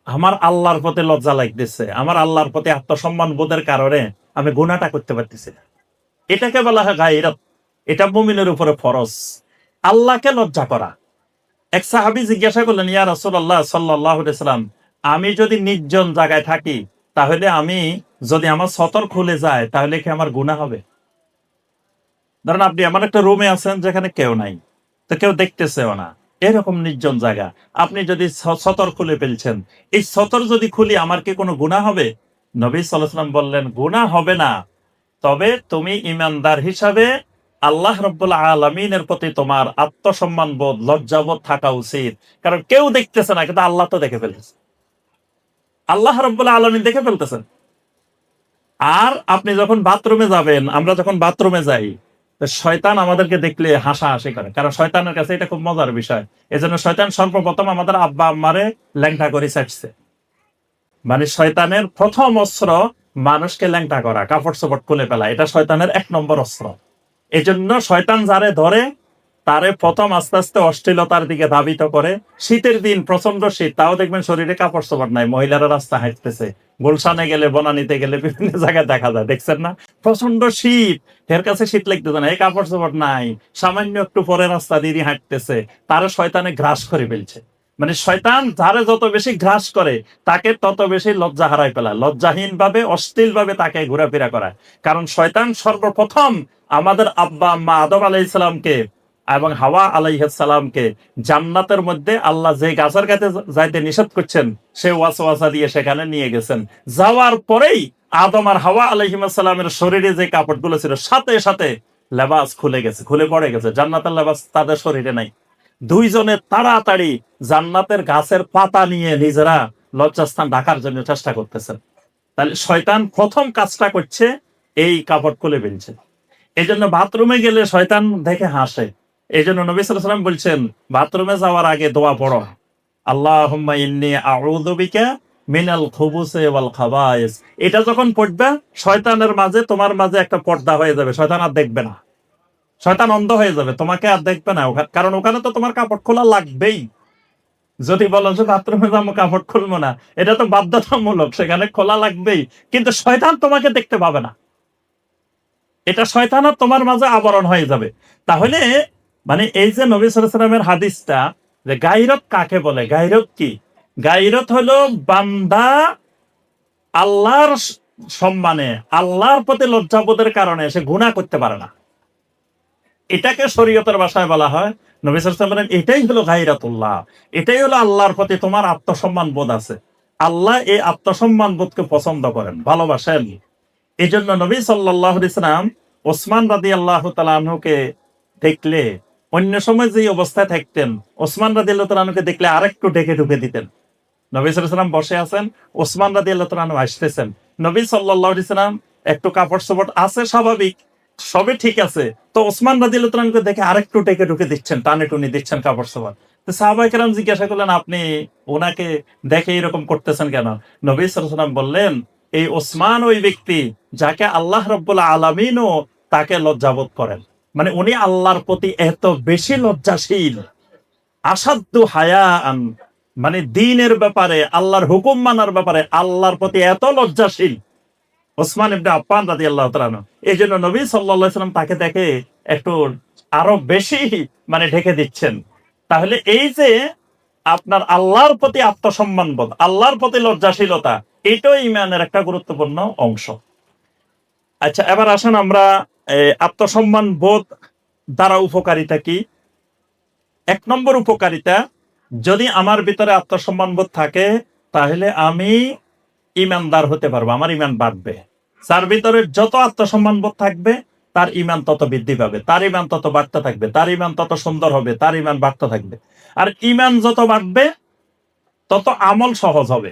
আমার আল্লাহর প্রতি লজ্জা লাগতেছে, আমার আল্লাহর প্রতি আত্মসম্মান বোধের কারণে আমি গুনাহটা করতে পারতেছি না। এটাকে বলা হয় গায়রত। এটা মুমিনের উপরে ফরজ, আল্লাহকে লজ্জা করা। এক সাহাবী জিজ্ঞাসা করলেন, ইয়া রাসূলুল্লাহ সাল্লাল্লাহু আলাইহি ওয়াসাল্লাম, আমি যদি নির্জন জায়গায় থাকি তাহলে আমি যদি আমার সতর খুলে যায় তাহলে কি আমার গুনাহ হবে? ধরেন আপনি এমন একটা রুমে আছেন যেখানে কেউ নাই, তো কেউ দেখতেছেও না, এরকম নির্জন জায়গা, আপনি যদি সতর খুলে ফেলছেন, এই সতর যদি খুলি আমার কি কোনো গুনাহ হবে? নবী সাল্লাল্লাহু আলাইহি ওয়াসাল্লাম বললেন, গুনাহ হবে না, তবে তুমি ইমানদার হিসাবে আল্লাহ রাব্বুল আলামিনের প্রতি তোমার আত্মসম্মান বোধ, লজ্জাবোধ থাকা উচিত। কারণ কেউ দেখতেছে না, কিন্তু আল্লাহ তো দেখে ফেলতেছে, আল্লাহ রাব্বুল আলামিন দেখে ফেলতেছেন। আর আপনি যখন বাথরুমে যাবেন, আমরা যখন বাথরুমে যাই, তো শয়তান আমাদেরকে দেখলে হাসাহাসি করে, কারণ শয়তানের কাছে এটা খুব মজার বিষয়। এজন্য শয়তান সর্বপ্রথম আমাদের আব্বা আম্মারে ল্যাংটা করে চাটছে। মানে শয়তানের প্রথম অস্ত্র মানুষকে ল্যাংটা করা, কাপড় চোপড় খুলে ফেলা, এটা শয়তানের 1 নম্বর অস্ত্র। এজন্য শয়তান যারে ধরে তারে প্রথম আস্তে আস্তে অশ্লীলতার দিকে ধাবিত করে। শীতের দিন প্রচন্ড শীত, তাও দেখবেন শরীরে কাপড় চোপড় নাই, মহিলারা রাস্তা হাঁটতেছে। গুলশানে গেলে, বনানীতে গেলে বিভিন্ন জায়গায় দেখা যায়, দেখছেন না? প্রচন্ড শীত, এর কাছে শীত লাগতেছে না, এই কাপড় চোপড় নাই, সামান্য একটু পরে রাস্তা দিয়ে হাঁটতেছে, তারা শয়তানে গ্রাস করে ফেলছে। মানে শয়তান যারে যত বেশি গ্রাস করে তাকে তত বেশি লজ্জা হারায় ফেলায়, লজ্জাহীন ভাবে, অশ্লীল ভাবে তাকে ঘোরাফেরা করায়। কারণ শয়তান সর্বপ্রথম আমাদের আব্বা আম্মা আদম আলাইহিস সালামকে এবং হাওয়া আলাইহিস সালামকে জান্নাতের মধ্যে আল্লাহ যে গাছের কাছে যাইতে নিষেধ করছেন সে ওয়াসওয়াসা দিয়ে সেখানে নিয়ে গেছেন। যাওয়ার পরেই আদম আর হাওয়া আলাইহিস সালামের শরীরে যে কাপড়গুলো ছিল সাথে সাথে লেবাস খুলে গেছে, খুলে পড়ে গেছে, জান্নাতের লেবাস তাদের শরীরে নাই। দুইজনে তাড়াতাড়ি জান্নাতের গাছের পাতা নিয়ে নিজেরা লজ্জাস্থান ঢাকার জন্য চেষ্টা করতেছেন। তাহলে শয়তান প্রথম কাজটা করছে এই কাপড় খুলে ফেলছে। এই জন্য বাথরুমে গেলে শয়তান দেখে হাসে। এই জন্য নবী সাল্লাল্লাহু আলাইহি ওয়াসাল্লাম বলছেন, বাথরুমে যাওয়ার আগে দোয়া পড়ো, আল্লাহুম্মা ইন্নী আউযু বিকা মিনাল খুবুসি ওয়াল খাবায়েস। এটা যখন পড়বে শয়তানের মাঝে, তোমার মাঝে একটা পর্দা হয়ে যাবে, শয়তান আর দেখবে না, শয়তান অন্ধ হয়ে যাবে, তোমাকে আর দেখবে না। কারণ ওখানে তো তোমার কাপড় খোলা লাগবেই। যদি বলো যে বাথরুমে যাবো কাপড় খুলবো না, এটা তো বাধ্যতামূলক, সেখানে খোলা লাগবেই, কিন্তু শয়তান তোমাকে দেখতে পাবে না, এটা শয়তান আর তোমার মাঝে আবরণ হয়ে যাবে। তাহলে মানে এই যে নবী সাল্লাল্লাহু আলাইহি ওয়াসাল্লামের হাদিসটা, যে গায়রত কাকে বলে, গায়রত কি? গায়রত হলো বান্দা আল্লাহর সম্মানে, আল্লাহর প্রতি লজ্জাবোধের কারণে সে গুনাহ করতে পারে না, এটাকে শরীয়তের ভাষায় বলা হয়। নবী সাল্লাল্লাহু আলাইহি ওয়াসাল্লাম বলেন, এটাই হলো গায়রাতুল্লাহ, এটাই হলো আল্লাহর প্রতি তোমার আত্মসম্মান বোধ আছে। আল্লাহ এই আত্মসম্মান বোধকে পছন্দ করেন, ভালোবাসেন। এই জন্য নবী সাল্লাল্লাহু আলাইহি ওয়াসাল্লাম ওসমান রাদিয়াল্লাহু তাআলা আনহুকে দেখলে, অন্য সময় যে অবস্থায় থাকতেন, ওসমান রাদিয়াল্লাহু তাআলা আনহুকে দেখলে আরেকটু ডেকে ঢুকে দিতেন। নবী সাল্লাল্লাহু আলাইহি ওয়াসাল্লাম বসে আছেন, ওসমান রাদিয়াল্লাহু তাআলা আনহু আসতেছেন, নবী সাল্লাল্লাহু আলাইহি ওয়াসাল্লাম একটু কাপড় চোপড় আছে, স্বাভাবিক, সবই ঠিক আছে, তো ওসমান রাদিয়াল্লাহু তাআলা আনহুকে দেখে আরেকটু ডেকে ঢুকে দিচ্ছেন, টানে টুনি দিচ্ছেন কাপড় চোপড়। তো সাহাবায়ে কেরাম জিজ্ঞাসা করলেন, আপনি ওনাকে দেখে এরকম করতেছেন কেন? নবী সাল্লাল্লাহু আলাইহি ওয়াসাল্লাম বললেন, এই ওসমান ওই ব্যক্তি যাকে আল্লাহ রাব্বুল আলামিনও তাকে লজ্জাবোধ করেন। মানে উনি আল্লাহর প্রতি এত বেশি লজ্জাশীল, আসাদ্দু হায়াআন, মানে দ্বীনের ব্যাপারে, আল্লাহর হুকুম মানার ব্যাপারে আল্লাহর প্রতি এত লজ্জাশীল ওসমান ইবনে আফফান রাদিয়াল্লাহু তাআলা আনহু। এইজন্য নবী সাল্লাল্লাহু আলাইহি ওয়াসাল্লাম তাকে দেখে একটু আরো বেশি মানে ঢেকে দিচ্ছেন। তাহলে এই যে আপনার আল্লাহর প্রতি আত্মসম্মান বোধ, আল্লাহর প্রতি লজ্জাশীলতা, এটাও ঈমানের একটা গুরুত্বপূর্ণ অংশ। আচ্ছা, এবার আসুন আমরা আত্মসম্মান বোধ দ্বারা উপকারিতা কি। এক নম্বর উপকারিতা, যদি আমার ভিতরে আত্মসম্মান বোধ থাকে তাহলে আমি ইমানদার হতে পারবো, আমার ইমান বাড়বে। যার ভিতরে যত আত্মসম্মান বোধ থাকবে তার ইমান তত বৃদ্ধি পাবে, তার ইমান তত বাড়তে থাকবে, তার ইমান তত সুন্দর হবে, তার ইমান বাড়তে থাকবে। আর ইমান যত বাড়বে তত আমল সহজ হবে।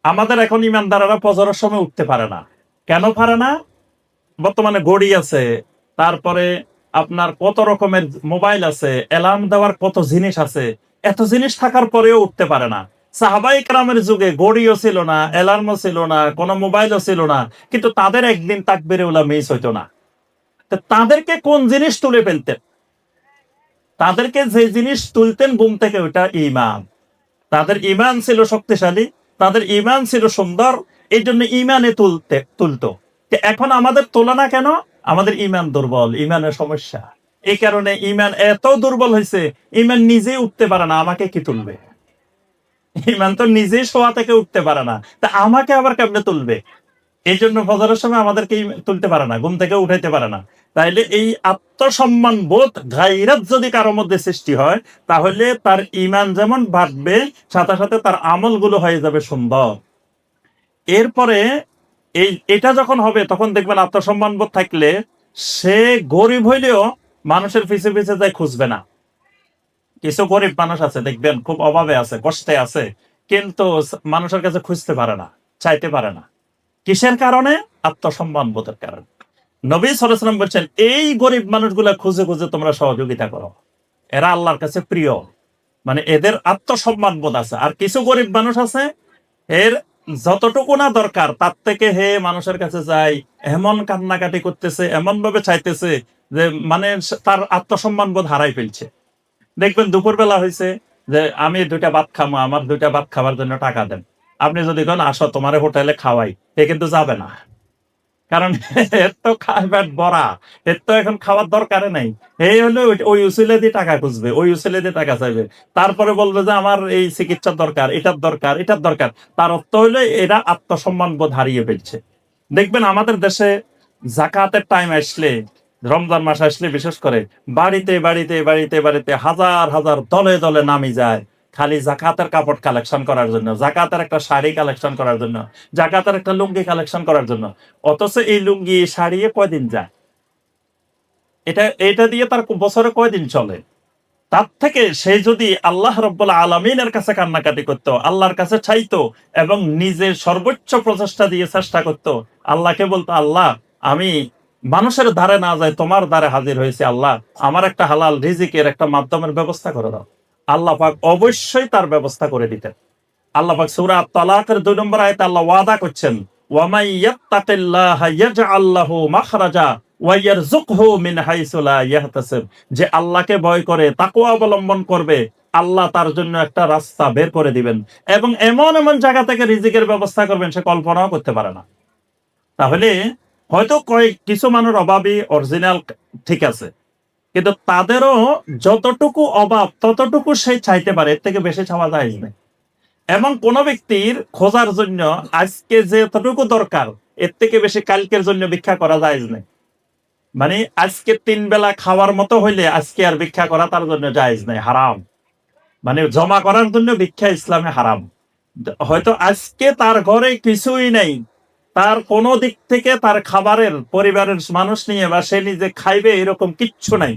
আমাদের এখন ইমানদারেরা ফজরের সময় উঠতে পারে না। কেন পারে না? বর্তমানে ঘড়ি আছে, তারপরে আপনার কত রকমের মোবাইল আছে, অ্যালার্ম দেওয়ার কত জিনিস আছে, এত জিনিস থাকার পরেও উঠতে পারে না। সাহাবাই কেরামের যুগে ঘড়িও ছিল না, অ্যালার্মও ছিল না, কোনো মোবাইলও ছিল না, কিন্তু তাদের একদিন তাকবীরে উলা মিস হইতো না। তো তাদেরকে কোন জিনিস তুলে ফেলতেন? তাদেরকে যে জিনিস তুলতেন ঘুম থেকে, ওটা ঈমান। তাদের ঈমান ছিল শক্তিশালী, তাদের ঈমান ছিল সুন্দর, এই জন্য ঈমানে তুলতো। তো এখন আমাদের তোলা না কেন? আমাদের ঈমান দুর্বল, ঈমানের সমস্যা। এই কারণে ঈমান এত দুর্বল হয়েছে, ঈমান নিজেই উঠতে পারে না, আমাকে কি তুলবে? ঈমান তো নিজেই শোয়া থেকে উঠতে পারে না, তা আমাকে আবার কেমনে তুলবে? এই জন্য ফজরের সময় আমাদেরকে তুলতে পারে না, ঘুম থেকে উঠাইতে পারে না। তাইলে এই আত্মসম্মান বোধ, গায়রাত যদি কারোর মধ্যে সৃষ্টি হয়, তাহলে তার ঈমান যেমন বাড়বে, সাথে সাথে তার আমলগুলো হয়ে যাবে সুন্দর। এরপরে এটা যখন হবে তখন দেখবেন আত্মসম্মান বোধ থাকলে সে গরিব হইলেও মানুষের পিছে পিছে যায় খুঁজবে না। কিছু গরিব মানুষ আছে দেখবেন খুব অভাবে আছে, কষ্টে আছে, কিন্তু মানুষের কাছে খুঁজতে পারে না, চাইতে পারে না। কিসের কারণে? আত্মসম্মান বোধের কারণে। নবী সাল্লাল্লাহু আলাইহি ওয়াসাল্লাম বলছেন, এই গরিব মানুষগুলা খুঁজে খুঁজে তোমরা সহযোগিতা করো, এরা আল্লাহর কাছে প্রিয়। মানে এদের আত্মসম্মান বোধ আছে। আর কিছু গরিব মানুষ আছে, এর যতটুকু না দরকার তার থেকে হে মানুষের কাছে যায়, এমন কান্নাকাটি করতেছে, এমন ভাবে চাইতেছে যে মানে তার আত্মসম্মান বোধ হারাই ফেলছে। দেখবেন দুপুরবেলা হয়েছে যে আমি 2টা ভাত খাবো, আমার 2টা ভাত খাবার জন্য টাকা দেন। আপনি যদি কোন আসো তোমার হোটেলে খাওয়াই, এ কিন্তু যাবে না। কারণ এর তো খাবার ভরা, এর তো এখন খাওয়ার দরকারে নাই। এই হলো ওই উসিলে দিয়ে টাকা খুঁজবে, ওই উসিলে দিয়ে টাকা চাইবে, তারপরে বলবে যে আমার এই চিকিৎসার দরকার, এটার দরকার, এটার দরকার। তার অর্থ হইলো এরা আত্মসম্মান বোধ হারিয়ে ফেলছে। দেখবেন আমাদের দেশে জাকাতের টাইম আসলে, রমজান মাস আসলে বিশেষ করে বাড়িতে বাড়িতে বাড়িতে বাড়িতে হাজার হাজার দলে দলে নামি যায়, খালি জাকাতের কাপড় কালেকশন করার জন্য, জাকাতের একটা শাড়ি কালেকশন করার জন্য, জাকাতের একটা লুঙ্গি কালেকশন করার জন্য। অথচ এই লুঙ্গি শাড়ি কয়দিন যায়? এটা দিয়ে তার বছরে কয়দিন চলে? তার থেকে সে যদি আল্লাহ রাব্বুল আলামিনের কাছে কান্নাকাটি করত, আল্লাহর কাছে চাইতো এবং নিজের সর্বোচ্চ প্রচেষ্টা দিয়ে চেষ্টা করত, আল্লাহকে বলতো, আল্লাহ আমি মানুষের দ্বারে না যায় তোমার দ্বারে হাজির হয়েছি, আল্লাহ আমার একটা হালাল রিজিকের একটা মাধ্যমের ব্যবস্থা করে দাও, আল্লাহ পাক অবশ্যই তার ব্যবস্থা করে দিতেন। আল্লাহ পাক সূরা তালাকের 2 নম্বর আয়াতে আল্লাহ ওয়াদা করছেন, ওয়ামাই ইয়াত্তাকিল্লাহা ইয়াজআল লাহু মাখরাজা ওয়া ইয়ারযুকহু মিন হাইসু লা ইয়াহতাসিব। যে আল্লাহকে ভয় করে, তাকওয়া অবলম্বন করবে, আল্লাহ তার জন্য একটা রাস্তা বের করে দিবেন এবং এমন এমন জায়গা থেকে রিজিকের ব্যবস্থা করবেন সে কল্পনাও করতে পারে না। তাহলে হয়তো কিছু মানুষ অভাবী অরিজিনাল, ঠিক আছে, কিন্তু তাদেরও যতটুকু অভাব ততটুকু সে চাইতে পারে, এর থেকে বেশি চাওয়া যায় না। এমন কোন ব্যক্তির খোঁজার জন্য আজকে যতটুকু দরকার এর থেকে বেশি কালকের জন্য ভিক্ষা করা যায় না। মানে আজকে 3 বেলা খাওয়ার মতো হইলে আজকে আর ভিক্ষা করা তার জন্য জায়েজ নাই, হারাম। মানে জমা করার জন্য ভিক্ষা ইসলামে হারাম। হয়তো আজকে তার ঘরে কিছুই নেই, তার কোনো দিক থেকে তার খাবারের পরিবারের মানুষ নিয়ে বা সে নিজে খাইবে এরকম কিচ্ছু নাই,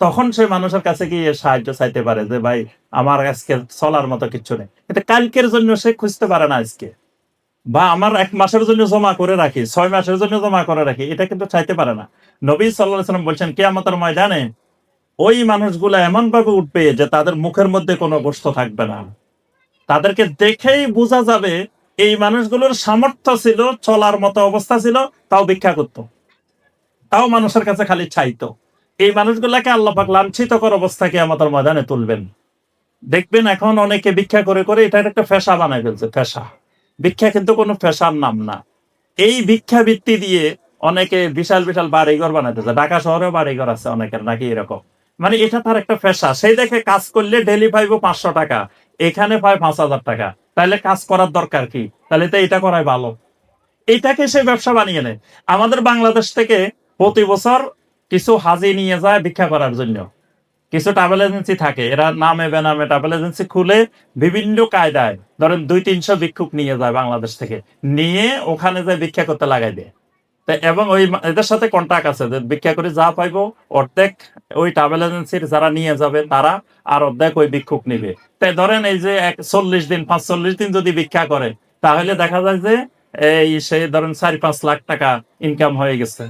তখন সে মানুষের কাছে গিয়ে সাহায্য চাইতে পারে যে ভাই আমার আজকে চলার মতো কিচ্ছু নেই। এটা কালকের জন্য সে খুঁজতে পারে না আজকে, বা আমার 1 মাসের জন্য জমা করে রাখি, 6 মাসের জন্য জমা করে রাখি, এটা কিন্তু চাইতে পারে না। নবী সাল্লাল্লাহু আলাইহি ওয়াসাল্লাম বলছেন, কিয়ামতের ময়দানে ওই মানুষগুলো এমন ভাবে উঠবে যে তাদের মুখের মধ্যে কোনো গোশত থাকবে না। তাদেরকে দেখেই বোঝা যাবে এই মানুষগুলোর সামর্থ্য ছিল, চলার মতো অবস্থা ছিল, তাও ভিক্ষা করত, তাও মানুষের কাছে খালি চাইতো। এই মানুষগুলাকে আল্লাহ পাক লাঞ্ছিতকর অবস্থাকে আমাদের ময়দানে তুলবেন। দেখবেন এখন অনেকে ভিক্ষা করে করে এটা একটা পেশা বানায় ফেলছে, পেশা। ভিক্ষা কিন্তু কোনো পেশার নাম না। এই ভিক্ষা বৃত্তি দিয়ে অনেকে বিশাল বিশাল বাড়িঘর বানাইতেছে, ঢাকা শহরেও বাড়িঘর আছে অনেকের নাকি এরকম। মানে এটা তার একটা পেশা, সেই দেখে কাজ করলে ডেলি পাইবো 500 টাকা, এখানে পায় 5,000 টাকা, তাহলে কাজ করার দরকার কি? তাহলে তো এটা করাই ভালো। এটাকে সে ব্যবসা বানিয়ে নেয়। আমাদের বাংলাদেশ থেকে প্রতি বছর কিছু হাজি নিয়ে যায় ভিক্ষা করার জন্য, কিছু ট্রাভেল এজেন্সি থাকে, এরা নামে বেনামে ট্রাভেল এজেন্সি খুলে বিভিন্ন কায়দায় ধরেন 200-300 ভিক্ষুক নিয়ে যায় বাংলাদেশ থেকে, নিয়ে ওখানে যে ভিক্ষা করতে লাগাই দেয়। এবং ওই এদের সাথে কন্ট্রাক্ট আছে যে ভিক্ষা করে যা পাইবো অর্ধেক ওই ট্রাভেল এজেন্সির যারা নিয়ে যাবে তারা, আর অর্ধেক ওই ভিক্ষুক নিবে। তাই ধরেন এই যে 40 দিন 45 দিন যদি ভিক্ষা করে, তাহলে দেখা যায় যে এই সে ধরেন 4-5 লাখ টাকা ইনকাম হয়ে গেছে।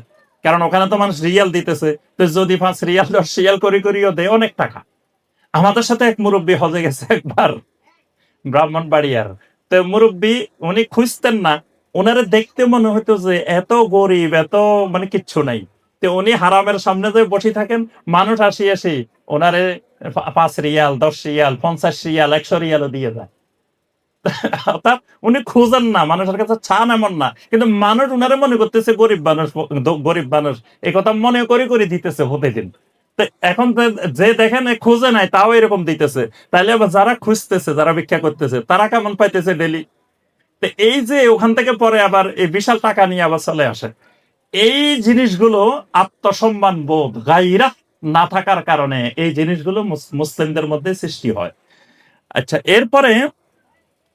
কারণ ওখানে তো মানুষ রিয়াল দিতেছে, তো যদি 5 রিয়াল 10 রিয়াল করিও দেয় অনেক টাকা। আমাদের সাথে এক মুরব্বী হজে গেছে একবার, ব্রাহ্মণবাড়িয়ার। তো মুরব্বী উনি খুঁজতেন না, ওনারে দেখতে মনে হতো যে এত গরিব, এত মানে কিচ্ছু নাই। তো উনি হারামের সামনে যে বসে থাকেন, মানুষ আসি ওনারে 5 রিয়াল 10 রিয়াল 50 রিয়াল 100 রিয়ালও দিয়ে যায়। অর্থাৎ উনি খুঁজেন না, মানুষের কাছে চান এমন না, কিন্তু মানুষ উনারে মনে করতেছে গরিব মানুষ, গরিব মানুষ এই কথা মনে করে দিতেছে প্রতিদিন। তো এখন যে দেখেন খুঁজে নাই তাও এরকম দিতেছে, তাইলে আবার যারা খুঁজতেছে, যারা ভিক্ষা করতেছে, তারা কেমন পাইতেছে ডেলি। তো এই যে ওখান থেকে পরে আবার এই বিশাল টাকা নিয়ে আবার চলে আসে, এই জিনিসগুলো আত্মসম্মান বোধ গায়রাত না থাকার কারণে এই জিনিসগুলো মুসলিমদের মধ্যে সৃষ্টি হয়। আচ্ছা, এরপরে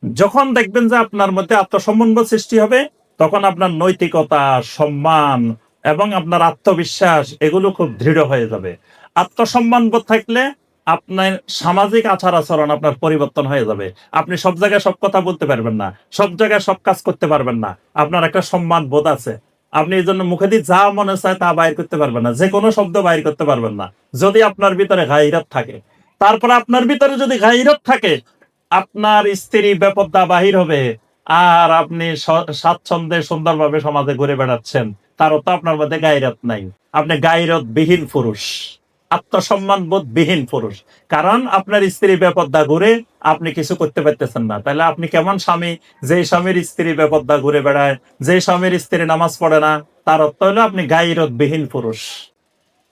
যখন দেখবেন যে আপনার মধ্যে আত্মসম্মানবোধ সৃষ্টি হবে, তখন আপনার নৈতিকতা, সম্মান এবং আপনার আত্মবিশ্বাস এগুলো খুব দৃঢ় হয়ে যাবে। আত্মসম্মানবোধ থাকলে আপনার সামাজিক আচার আচরণ আপনার পরিবর্তন হয়ে যাবে। আপনি সব জায়গায় সব কথা বলতে পারবেন না, সব জায়গায় সব কাজ করতে পারবেন না। আপনার একটা সম্মান বোধ আছে, আপনি এই জন্য মুখে দিয়ে যা মনে চায় তা বাইর করতে পারবেন না, যে কোনো শব্দ বাইর করতে পারবেন না যদি আপনার ভিতরে গায়রাত থাকে। তারপরে আপনার ভিতরে যদি গায়রাত থাকে, আপনার স্ত্রী বেপরদা বাহির হবে, আর আপনি স্বাচ্ছন্দ্যে সুন্দরভাবে সমাজে ঘুরে বেড়াচ্ছেন, তারও তো আপনার মধ্যে গায়রাত নাই। আপনি গায়রত বিহীন পুরুষ, আত্মসম্মান বোধ বিহীন পুরুষ। কারণ আপনার স্ত্রী বেপরদা ঘুরে, আপনি কিছু করতে পারতেছেন না। তাহলে আপনি কেমন স্বামী? যে স্বামীর স্ত্রী বেপরদা ঘুরে বেড়ায়, যে স্বামীর স্ত্রী নামাজ পড়ে না, তার অর্থ হলো আপনি গায়রত বিহীন পুরুষ।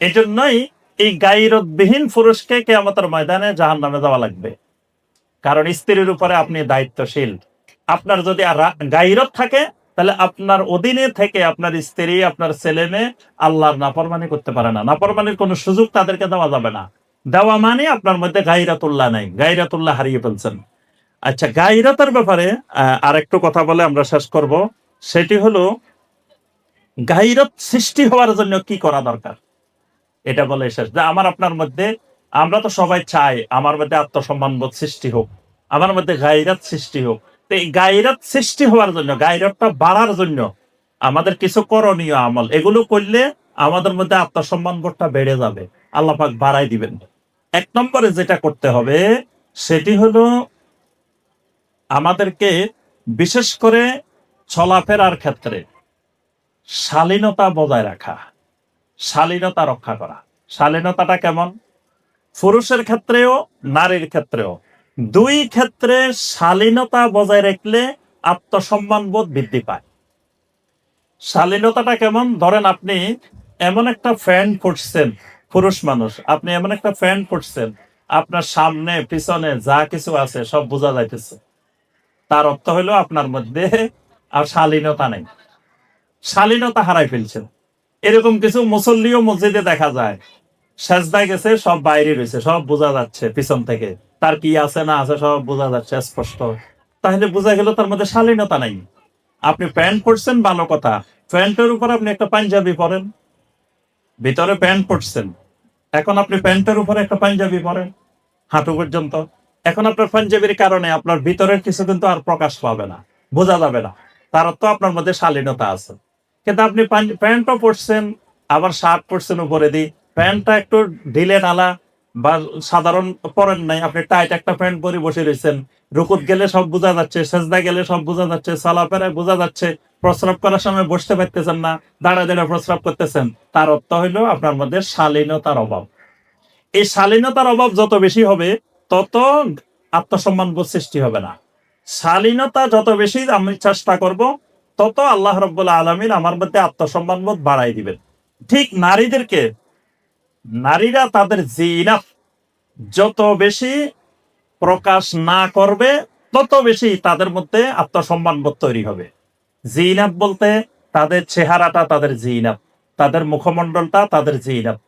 এই জন্যই এই গায়রত বিহীন পুরুষকে কিয়ামতের ময়দানে জাহান্নামে যাওয়া লাগবে। কারণ স্ত্রীর উপরে আপনি দায়িত্বশীল। আপনার যদি গায়রত থাকে, তাহলে আপনার অধীনে থেকে আপনার স্ত্রী, আপনার ছেলে মেয়ে আল্লাহর নাফরমানি করতে পারে না। নাফরমানির কোনো সুযোগ তাদেরকে দেওয়া যাবে না। দেওয়া মানে আপনার মধ্যে গায়রাতুল্লাহ নাই, গায়রাতুল্লাহ হারিয়ে ফেলছেন। আচ্ছা, গায়রাতের ব্যাপারে আরেকটু কথা বলে আমরা শেষ করব। সেটি হলো গায়রত সৃষ্টি হওয়ার জন্য কি করা দরকার, এটা বলে শেষ। যে আমার আপনার মধ্যে, আমরা তো সবাই চাই আমার মধ্যে আত্মসম্মান বোধ সৃষ্টি হোক, আমার মধ্যে গায়রাত সৃষ্টি হোক। তো এই গায়রাত সৃষ্টি হওয়ার জন্য, গায়রাতটা বাড়ার জন্য আমাদের কিছু করণীয় আমল, এগুলো করলে আমাদের মধ্যে আত্মসম্মান বোধটা বেড়ে যাবে, আল্লাহ পাক বাড়াই দিবেন। 1 নম্বরে যেটা করতে হবে সেটি হলো আমাদেরকে বিশেষ করে চলাফেরার ক্ষেত্রে শালীনতা বজায় রাখা, শালীনতা রক্ষা করা। শালীনতাটা কেমন? পুরুষের ক্ষেত্রেও নারীর ক্ষেত্রেও, দুই ক্ষেত্রে শালীনতা বজায় রাখলে আত্মসম্মান বোধ বৃদ্ধি পায়। শালীনতাটা কেমন? ধরেন আপনি এমন একটা প্যান্ট পরছেন, পুরুষ মানুষ, আপনি এমন একটা প্যান্ট পরছেন, আপনার সামনে পিছনে যা কিছু আছে সব বোঝা যাইতেছে, তার অর্থ হলো আপনার মধ্যে আর শালীনতা নেই, শালীনতা হারাই ফেলছেন। এরকম কিছু মুসল্লিও মসজিদে দেখা যায়, সেজদায় গেছে, সব বাইরে রয়েছে, সব বোঝা যাচ্ছে পিছন থেকে, তার কি আছে না আছে সব বোঝা যাচ্ছে স্পষ্ট। তাহলে বোঝা গেল তার মধ্যে শালীনতা নাই। আপনি প্যান্ট পরছেন ভালো কথা, প্যান্টের উপর আপনি একটা পাঞ্জাবি পরেন, ভিতরে প্যান্ট পরছেন, এখন আপনি প্যান্টের উপরে একটা পাঞ্জাবি পরেন হাঁটু পর্যন্ত, এখন আপনার পাঞ্জাবির কারণে আপনার ভিতরের কিছু কিন্তু আর প্রকাশ পাবে না, বোঝা যাবে না, তার তো আপনার মধ্যে শালীনতা আছে। কিন্তু আপনি প্যান্টও পরছেন, আবার শার্ট পরছেন উপরে দিয়ে, প্যান্টটা একটু ঢিলে ঢালা বা সাধারণ পরেন নাই, আপনি টাইট একটা প্যান্ট পরে বসে রয়েছেন, রুকুত গেলে সব বোঝা যাচ্ছে, সেজদা গেলে সব বোঝা যাচ্ছে, চলাফেরায় বোঝা যাচ্ছে, প্রস্রাব করার সময় বসতে পারতেছেন না, দাঁড়া দাঁড়া প্রস্রাব করতেছেন, তার অর্থ হইলো আপনার মধ্যে শালীনতার অভাব। এই শালীনতার অভাব যত বেশি হবে, তত আত্মসম্মান বোধ সৃষ্টি হবে না। শালীনতা যত বেশি আমি চেষ্টা করব, তত আল্লাহ রাব্বুল আলামিন আমার মধ্যে আত্মসম্মান বোধ বাড়াই দিবেন। ঠিক নারীদেরকে, নারীরা তাদের জিনাত যত বেশি প্রকাশ না করবে, তত বেশি তাদের মধ্যে আত্মসম্মান বোধ তৈরি হবে। জিনাত বলতে তাদের চেহারাটা তাদের জিনাত, তাদের মুখমণ্ডলটা তাদের জিনাত।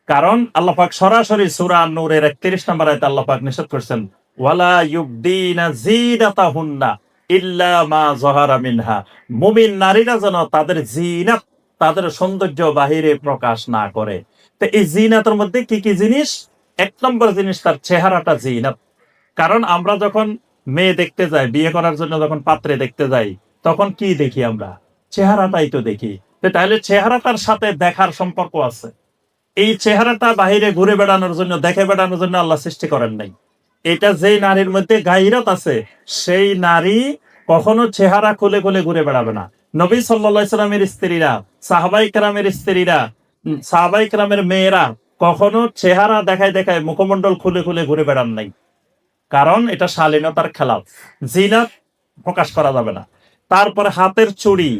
কারণ আল্লাহ পাক সরাসরি সূরা নূরের 31 নম্বর আয়াতে আল্লাহ পাক নিষেধ করেছেন, ওয়ালা ইউবদিনা জিনাতাহুন্না ইল্লা মা যাহারা মিনহা। মুমিন নারীরা যেন তাদের জিনাত, তাদের সৌন্দর্য বাহিরে প্রকাশ না করে। তো এই জিনাতের মধ্যে কি কি জিনিস? এক নম্বর জিনিস তার চেহারাটা জিনাত। কারণ আমরা যখন মেয়ে দেখতে যাই, বিয়ে করার জন্য যখন পাত্রে দেখতে যাই, তখন কি দেখি আমরা? চেহারাটাই তো দেখি। তো তাহলে চেহারাটার সাথে দেখার সম্পর্ক আছে। এই চেহারাটা বাহিরে ঘুরে বেড়ানোর জন্য, দেখে বেড়ানোর জন্য আল্লাহ সৃষ্টি করেন নাই। এটা যেই নারীর মধ্যে গায়রত আছে, সেই নারী কখনো চেহারা খুলে খুলে ঘুরে বেড়াবে না। নবী সাল্লাল্লাহু আলাইহি সাল্লামের স্ত্রীরা, সাহাবাই কেরামের স্ত্রীরা, সাহাবাই কেরামের মেয়েরা কখনো চেহারা দেখায় দেখায় মুখমণ্ডল খুলে খুলে ঘুরে বেড়ান নাই। কারণ এটা শালীনতার খেলাফ। জিনাত প্রকাশ করা যাবে না। তারপরে হাতের চুড়ি,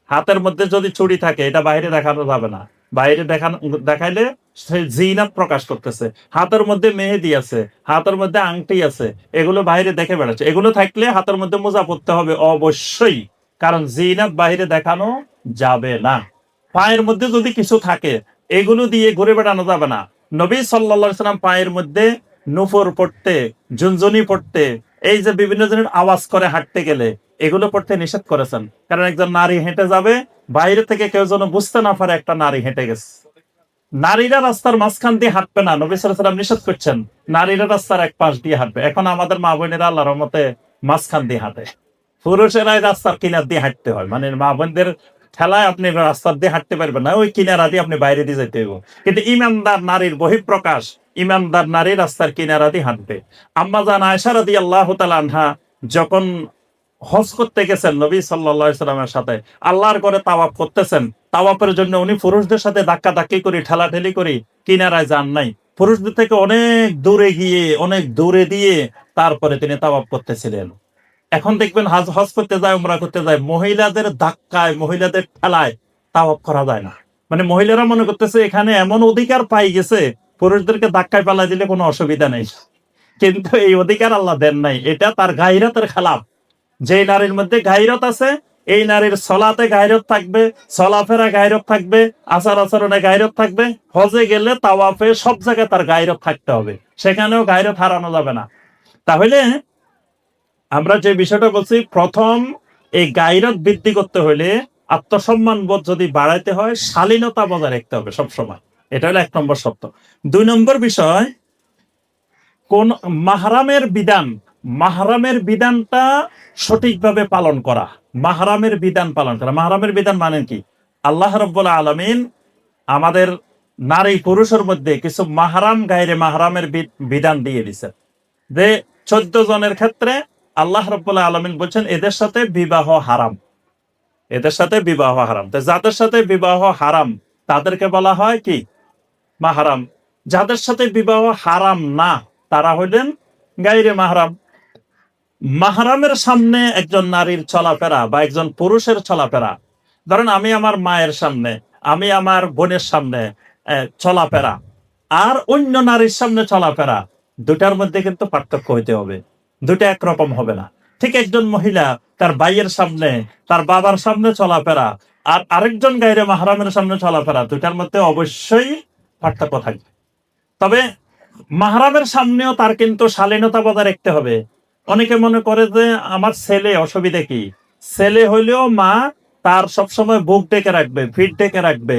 হাতের মধ্যে যদি চুড়ি থাকে এটা বাইরে দেখানো যাবে না। বাইরে দেখাইলে সে জিনাত প্রকাশ করতেছে। হাতের মধ্যে মেহেদি আছে, হাতের মধ্যে আংটি আছে, এগুলো বাইরে দেখে বেড়াচ্ছে। এগুলো থাকলে হাতের মধ্যে মোজা পড়তে হবে অবশ্যই, কারণ জিনাত বাইরে দেখানো যাবে না। পায়ের মধ্যে যদি কিছু থাকে, এগুলো দিয়ে ঘুরে বেড়ানো যাবে না। নবী সাল্লাল্লাহু আলাইহি সাল্লাম পায়ের মধ্যে নুপুর পড়তে, ঝুনঝুনি পড়তে, এই যে বিভিন্ন ধরনের আওয়াজ করে হাঁটতে গেলে এগুলো পড়তে নিষেধ করেছেন। কারণ একজন নারী হেঁটে যাবে, বাইরে থেকে কেউ যেন বুঝতে না পারে একটা নারী হেঁটে গেছে। নারীরা রাস্তার মাঝখান দিয়ে হাঁটবে না, নবী সাল্লাল্লাহু আলাইহি ওয়াসাল্লাম নিষেধ করছেন। নারীরা রাস্তার এক পাশ দিয়ে হাঁটবে। এখন আমাদের মা বোনেরা আল্লাহর রহমতে মাঝখান দিয়ে হাঁটে, পুরুষেরাই রাস্তার কিনার দিয়ে হাঁটতে হয়। মানে মা বোনদের ঠেলায় আপনি রাস্তার দিয়ে হাঁটতে পারবেন না, ওই কিনারা দিয়ে আপনি বাইরে দিয়ে যেতে হবে। কিন্তু ইমানদার নারীর বহিঃপ্রকাশ, ইমানদার নারী রাস্তার কিনারা দিয়ে হাঁটবে। আম্মা জান আয়েশা রাদিয়াল্লাহু তাআলা আনহা যখন হজ করতে গেছেন নবী সাল্লাল্লাহু আলাইহি সাল্লামের সাথে, আল্লাহর ঘরে তাওয়াফ করতেছেন, তাওয়াফের জন্য উনি পুরুষদের সাথে ধাক্কা ধাক্কি করে, ঠেলাঠেলি করে কিনারায় যান নাই। পুরুষদের থেকে অনেক দূরে গিয়ে, অনেক দূরে দিয়ে তারপরে তিনি তাওয়াফ করতেছিলেন। এখন দেখবেন হজ করতে যায়, উমরা করতে যায়, মহিলাদের ধাক্কায়, মহিলাদের ঠেলায় তাওয়াফ করা যায় না। মানে মহিলারা মনে করতেছে এখানে এমন অধিকার পাই গেছে, পুরুষদেরকে ধাক্কায় পালা দিলে কোনো অসুবিধা নেই। কিন্তু এই অধিকার আল্লাহ দেন নাই। এটা তার গায়রতের খেলাফ। যে নারীর মধ্যে গায়রত আছে, এই নারীর সলাতে গায়রত থাকবে, চলাফেরা গায়রত থাকবে, আচার আচরণে গায়রত থাকবে। হজে গেলে তাওয়াফে সব জায়গায় তার গায়রত থাকতে হবে, সেখানেও গায়রত হারানো যাবে না। তাহলে আমরা যে বিষয়টা বলছি, প্রথম এই গায়রত বৃদ্ধি করতে হলে, আত্মসম্মান বোধ যদি বাড়াইতে হয়, শালীনতা বজায় রাখতে হবে সবসময়। এটা হলো 1 নম্বর শর্ত। 2 নম্বর বিষয়, কোন মাহরামের বিধান, মাহরামের বিধানটা সঠিকভাবে পালন করা। মাহরামের বিধান পালন করা, মাহরামের বিধান মানে কি? আল্লাহ রাব্বুল আলামিন আমাদের নারী পুরুষের মধ্যে কিছু মাহরাম গায়রে মাহরামের বিধান দিয়ে দিয়েছেন। যে 14 জনের ক্ষেত্রে আল্লাহ রাব্বুল আলামিন বলছেন এদের সাথে বিবাহ হারাম, এদের সাথে বিবাহ হারাম। তো যাদের সাথে বিবাহ হারাম তাদেরকে বলা হয় কি? মাহরাম। যাদের সাথে বিবাহ হারাম না, তারা হইলেন গায়রে মাহরাম। মাহরামের সামনে একজন নারীর চলাফেরা বা একজন পুরুষের চলাফেরা, ধরেন আমি আমার মায়ের সামনে, আমি আমার বোনের সামনে চলাফেরা, আর অন্য নারীর সামনে চলাফেরা, দুটার মধ্যে কিন্তু পার্থক্য হইতে হবে। দুটা একরকম হবে না। ঠিক একজন মহিলা তার ভাইয়ের সামনে, তার বাবার সামনে চলাফেরা, আর আরেকজন গায়রে মাহরামের সামনে চলাফেরা, দুটার মধ্যে অবশ্যই পার্থক্য থাকবে। তবে মাহরামের সামনেও তার কিন্তু শালীনতা বজায় রাখতে হবে। অনেকে মনে করে যে আমার ছেলে, অসুবিধা কি? ছেলে হইলেও মা তার সবসময় বুক ডেকে রাখবে, পিঠ ডেকে রাখবে,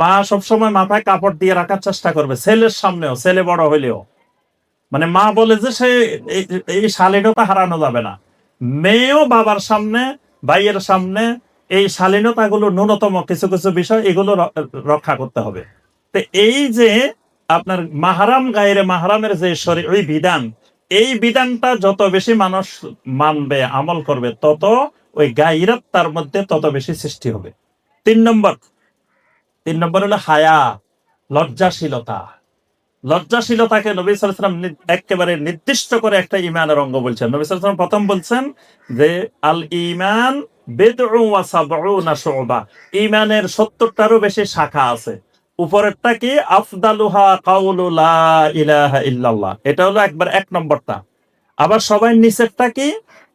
মা সবসময় মাথায় কাপড় দিয়ে রাখার চেষ্টা করবে ছেলের সামনেও, ছেলে বড় হইলেও। মানে মা বলে যে সে এই শালীনতা হারানো যাবে না। মেয়েও বাবার সামনে, ভাইয়ের সামনে এই শালীনতা গুলো, ন্যূনতম কিছু কিছু বিষয়, এগুলো রক্ষা করতে হবে। তো এই যে আপনার মাহরাম গায়রে মাহরামের যে শরীয়ী বিধান, এই বিধানটা যত বেশি মানুষ মানবে, আমল করবে, তত ওই গায়রত তার মধ্যে তত বেশি সৃষ্টি হবে। 3 নম্বর হলো হায়া, লজ্জাশীলতা। লজ্জাশীলতাকে নবী সাল্লাল্লাহু আলাইহি ওয়াসাল্লাম একেবারে নির্দিষ্ট করে একটা ঈমানের অঙ্গ বলছেন। নবী সাল্লাল্লাহু আলাইহি ওয়াসাল্লাম প্রথম বলছেন যে আল ঈমান বিদউ ওয়া সাবউনা শুবা, ঈমানের 70টারও বেশি শাখা আছে। উপরেরটা কি? আফদালুহা কাউলু লা ইলাহা ইল্লাল্লাহ, এটা হলো একবার 1 নম্বরটা। আবার সবাই নিচেরটা কি?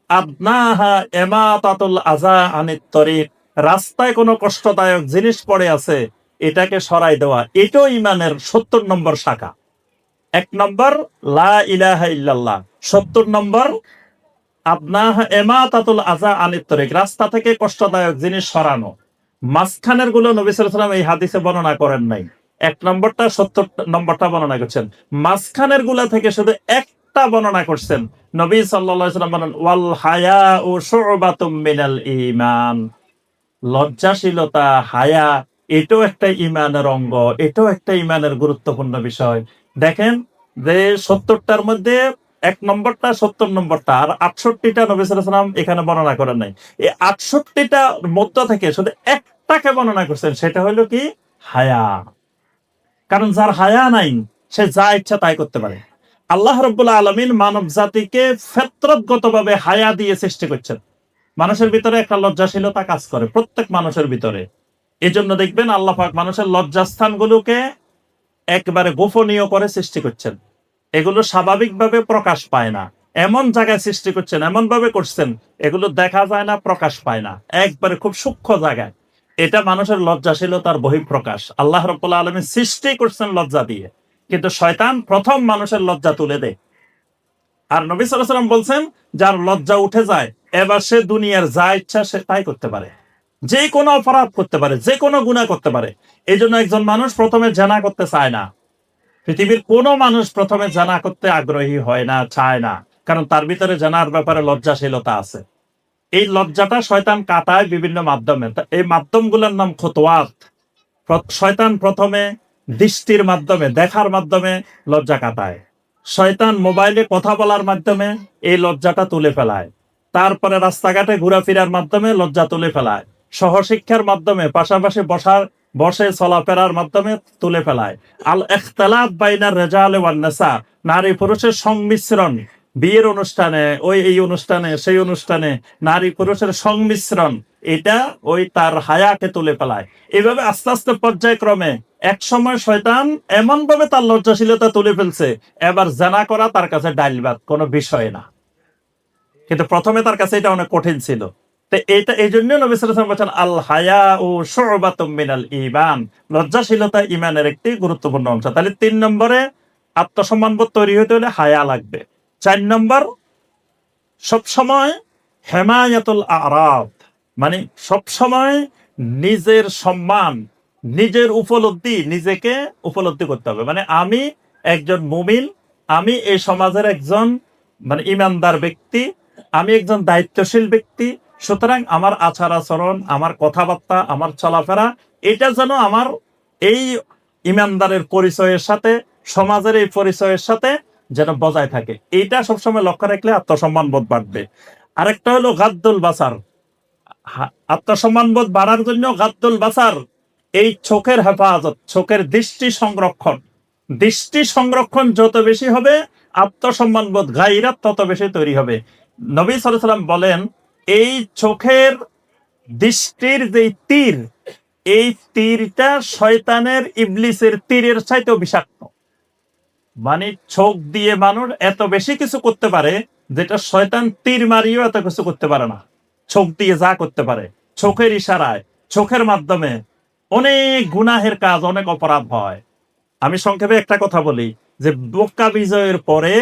আদনাহা ইমাতাতুল আযা আনিত তরিক, রাস্তায় কোনো কষ্টদায়ক জিনিস পড়ে আছে, এটাকে সরাই দেওয়া, এটাও ইমানের 70 নম্বর শাখা। 1 নম্বর লা ইলাহা ইল্লাল্লাহ, 70 নম্বর আপনার এমাতাতুল আযা আনিত তরিক, রাস্তা থেকে কষ্টদায়ক জিনিস সরানো। মাঝখানের গুলো নবী সাল্লাল্লাহু আলাইহি ওয়াসাল্লাম এই হাদিসে বর্ণনা করেন নাই। 1 নম্বরটা 70 নম্বরটা বর্ণনা করছেন, মাঝখানের গুলা থেকে শুধু একটা বর্ণনা করছেন। নবী সাল্লাল্লাহু আলাইহি ওয়াসাল্লাম বলেন ওয়াল হায়াউ শু'বাতুম মিনাল ঈমান, লজ্জাশীলতা, হায়া, এটাও একটা ইমানের অঙ্গ, এটাও একটা ইমানের গুরুত্বপূর্ণ বিষয়। দেখেন যে 70টার মধ্যে 1 নম্বরটা 70 নম্বরটা আর 68টা নবী সাল্লাল্লাহু আলাইহি ওয়াসাল্লাম এখানে বর্ণনা করেন নাই। এই 68টা মধ্য থেকে শুধু একটাকে বর্ণনা করছেন, সেটা হলো কি? হায়া। কারণ যার হায়া নাই সে যা ইচ্ছা তাই করতে পারে। আল্লাহ রাব্বুল আলামিন মানব জাতিকে ফিতরতগতভাবে হায়া দিয়ে সৃষ্টি করছেন। মানুষের ভিতরে একটা লজ্জাশীলতা কাজ করে, প্রত্যেক মানুষের ভিতরে। এজন্য দেখবেন আল্লাহ পাক মানুষের লজ্জাস্থানগুলোকে একবারে গোপনীয় করে সৃষ্টি করছেন। এগুলো স্বাভাবিকভাবে প্রকাশ পায় না, এমন জায়গায় সৃষ্টি করছেন, এমন ভাবে করছেন এগুলো দেখা যায় না, প্রকাশ পায় না, একবারে খুব সূক্ষ্ম জায়গায়। এটা মানুষের লজ্জাশীলতার বহিঃপ্রকাশ। আল্লাহ রাব্বুল আলামিন সৃষ্টি করছেন লজ্জা দিয়ে, কিন্তু শয়তান প্রথম মানুষের লজ্জা তুলে দেয়। আর নবী সাল্লাল্লাহু আলাইহি ওয়াসাল্লাম বলছেন, যার লজ্জা উঠে যায় এবার সে দুনিয়ার যা ইচ্ছা সে তাই করতে পারে, যে কোনো অপরাধ করতে পারে, যে কোনো গুনাহ করতে পারে। এই জন্য একজন মানুষ প্রথমে জানা করতে চায় না। পৃথিবীর কোনো মানুষ প্রথমে জানা করতে আগ্রহী হয় না, চায় না, কারণ তার ভিতরে জানার ব্যাপারে লজ্জাশীলতা আছে। এই লজ্জাটা শয়তান কাটায় বিভিন্ন মাধ্যমে। এই মাধ্যমগুলোর নাম খুতুওয়াত। শয়তান প্রথমে দৃষ্টির মাধ্যমে, দেখার মাধ্যমে লজ্জা কাটায়। শয়তান মোবাইলে কথা বলার মাধ্যমে এই লজ্জাটা তুলে ফেলায়। তারপরে রাস্তাঘাটে ঘোরাফেরার মাধ্যমে লজ্জা তুলে ফেলায়। সহশিক্ষার মাধ্যমে, পাশাপাশি বসে চলাফেরার মাধ্যমে তুলে ফেলায়। আল ইখতিলাত বাইনার রিজাল ওয়ান নিসা, নারী পুরুষের সংমিশ্রণ, বিয়ের অনুষ্ঠানে, এই অনুষ্ঠানে, সেই অনুষ্ঠানে নারী পুরুষের সংমিশ্রণ, এটা ওই তার হায়াকে তুলে ফেলায়। এভাবে আস্তে আস্তে পর্যায়ক্রমে এক সময় শয়তান এমন ভাবে তার লজ্জাশীলতা তুলে ফেলছে, এবার জানা করা তার কাছে ডাইল ভাত, কোনো বিষয় না। কিন্তু প্রথমে তার কাছে এটা অনেক কঠিন ছিল। তো এটা এই জন্য নবী সাল্লাল্লাহু আলাইহি ওয়াসাল্লাম বলেছেন আল হায়াউ শু'বাতুম মিনাল ঈমান, লজ্জাশীলতা ঈমানের একটি গুরুত্বপূর্ণ অংশ। তাহলে 3 নম্বরে আত্মসম্মানবোধ তৈরি হতে হলে হায়া লাগবে। 4 নম্বর সবসময় হেমায়াতুল আরাদ, মানে সবসময় নিজের সম্মান, নিজের উপলব্ধি, নিজেকে উপলব্ধি করতে হবে। মানে আমি একজন মুমিন, আমি এই সমাজের একজন ইমানদার ব্যক্তি, আমি একজন দায়িত্বশীল ব্যক্তি। সুতরাং আমার আচার আচরণ, আমার কথাবার্তা, আমার চলাফেরা, এটা যেন আমার এই ইমানদারের পরিচয়ের সাথে, সমাজের এই পরিচয়ের সাথে যেন বজায় থাকে। এইটা সবসময় লক্ষ্য রাখলে আত্মসম্মান বোধ বাড়বে। আরেকটা হলো গাদ্দুল বাসার। আত্মসম্মান বোধ বাড়ার জন্য গাদ্দুল বাসার, এই চোখের হেফাজত, চোখের দৃষ্টি সংরক্ষণ। দৃষ্টি সংরক্ষণ যত বেশি হবে, আত্মসম্মান বোধ, গায়রাত তত বেশি তৈরি হবে। নবী সাল্লাল্লাহু আলাইহি ওয়াসাল্লাম বলেন, এই চোখের দৃষ্টির যে তীর, এই তীরটা শয়তানের, ইবলিসের তীরের চাইতেও বিষাক্ত। মানে চোখ দিয়ে মানুষ এত বেশি কিছু করতে পারে, যেটা শয়তান তীর মারিও এত কিছু করতে পারে না। চোখ দিয়ে যা করতে পারে, চোখের ইশারায়, চোখের মাধ্যমে অনেক গুনাহের কাজ, অনেক অপরাধ হয়। আমি সংক্ষেপে একটা কথা বলি, যে মক্কা বিজয়ের পরে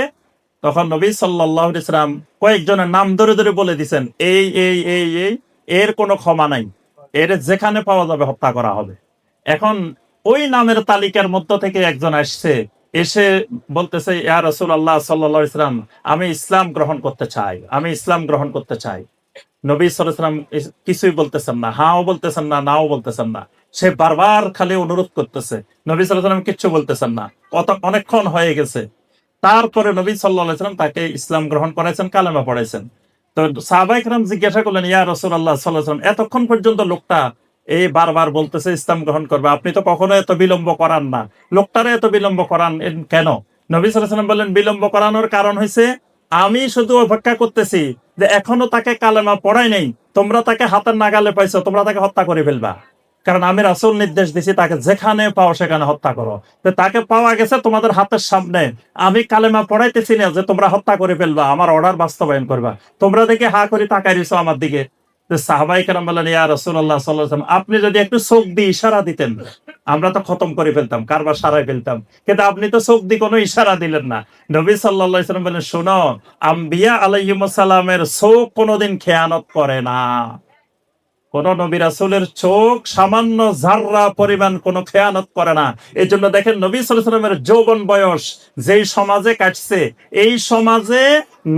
তখন নবী সাল্লাল্লাহু আলাইহি ওয়াসাল্লাম কয়েকজনের নাম ধরে ধরে বলে দিয়েছেন, এই এই এই এই এর কোনো ক্ষমা নাই, এর যেখানে পাওয়া যাবে হত্যা করা হবে। এখন ওই নামের তালিকার মধ্য থেকে একজন আসছে, এসে বলতেছে, ইয়া রাসূলুল্লাহ সাল্লাল্লাহু আলাইহি ওয়াসাল্লাম, আমি ইসলাম গ্রহণ করতে চাই, আমি ইসলাম গ্রহণ করতে চাই। নবী সাল্লাল্লাহু আলাইহি ওয়াসাল্লাম কিছুই বলতেছেন না, হাও বলতেছেন না, নাও বলতেছেন না। সে বারবার খালি অনুরোধ করতেছে, নবী সাল্লাল্লাহু আলাইহি ওয়াসাল্লাম কিচ্ছু বলতেছেন না। অনেকক্ষণ হয়ে গেছে। তারপরে নবী সাল্লাল্লাহু আলাইহি ওয়াসাল্লাম তাকে ইসলাম গ্রহণ করাইছেন, কালেমা পড়াইছেন। তো সাহাবায়ে কেরাম জিজ্ঞাসা করলেন, ইয়া রাসূলুল্লাহ সাল্লাল্লাহু আলাইহি ওয়াসাল্লাম, এতক্ষণ পর্যন্ত লোকটা এই বারবার বলতেছে ইসলাম গ্রহণ করবে, আপনি তো কখনো এত বিলম্ব করান না, লোকটারে এত বিলম্ব করান কেন? নবী সাল্লাল্লাহু আলাইহি ওয়াসাল্লাম বললেন, বিলম্ব করানোর কারণ হয়েছে, আমি শুধু অপেক্ষা করতেছি যে এখনো তাকে কালেমা পড়াই নেই, তোমরা তাকে হাতের নাগালে পাইছো, তোমরা তাকে হত্যা করে ফেলবা। কারণ আমি রাসূল নির্দেশ দিছি তাকে যেখানে পাও সেখানে হত্যা করো। তো তাকে পাওয়া গেছে তোমাদের হাতের সামনে, আমি কালেমা পড়াইতেছি না যে তোমরা হত্যা করে ফেলবা, আমার অর্ডার বাস্তবায়ন করবা। তোমরা দেখে হা করে তাকাই রইছো আমার দিকে। সাহাবাই কেরাম বললেন, ইয়া রাসূলুল্লাহ সাল্লাল্লাহু আলাইহি ওয়াসাল্লাম, আপনি যদি একটু চোখ দিয়ে ইশারা দিতেন আমরা তো খতম করে ফেলতাম, কারবার সারাই ফেলতাম, কিন্তু আপনি তো চোখ দিয়ে কোনো ইশারা দিলেন না। নবী সাল্লাল্লাহু আলাইহি ওয়াসাল্লাম বলেন, শোনো, আম্বিয়া আলাইহিমুস সালামের চোখ কোনোদিন খেয়ানত করে না। কোন নবী রাসূলের চোখ সামান্য যাররা পরিমাণ কোনো খেয়ানত করে না। এই জন্য দেখেন নবী সাল্লাল্লাহু আলাইহি ওয়াসাল্লামের যৌবন বয়স যেই সমাজে কাটছে, এই সমাজে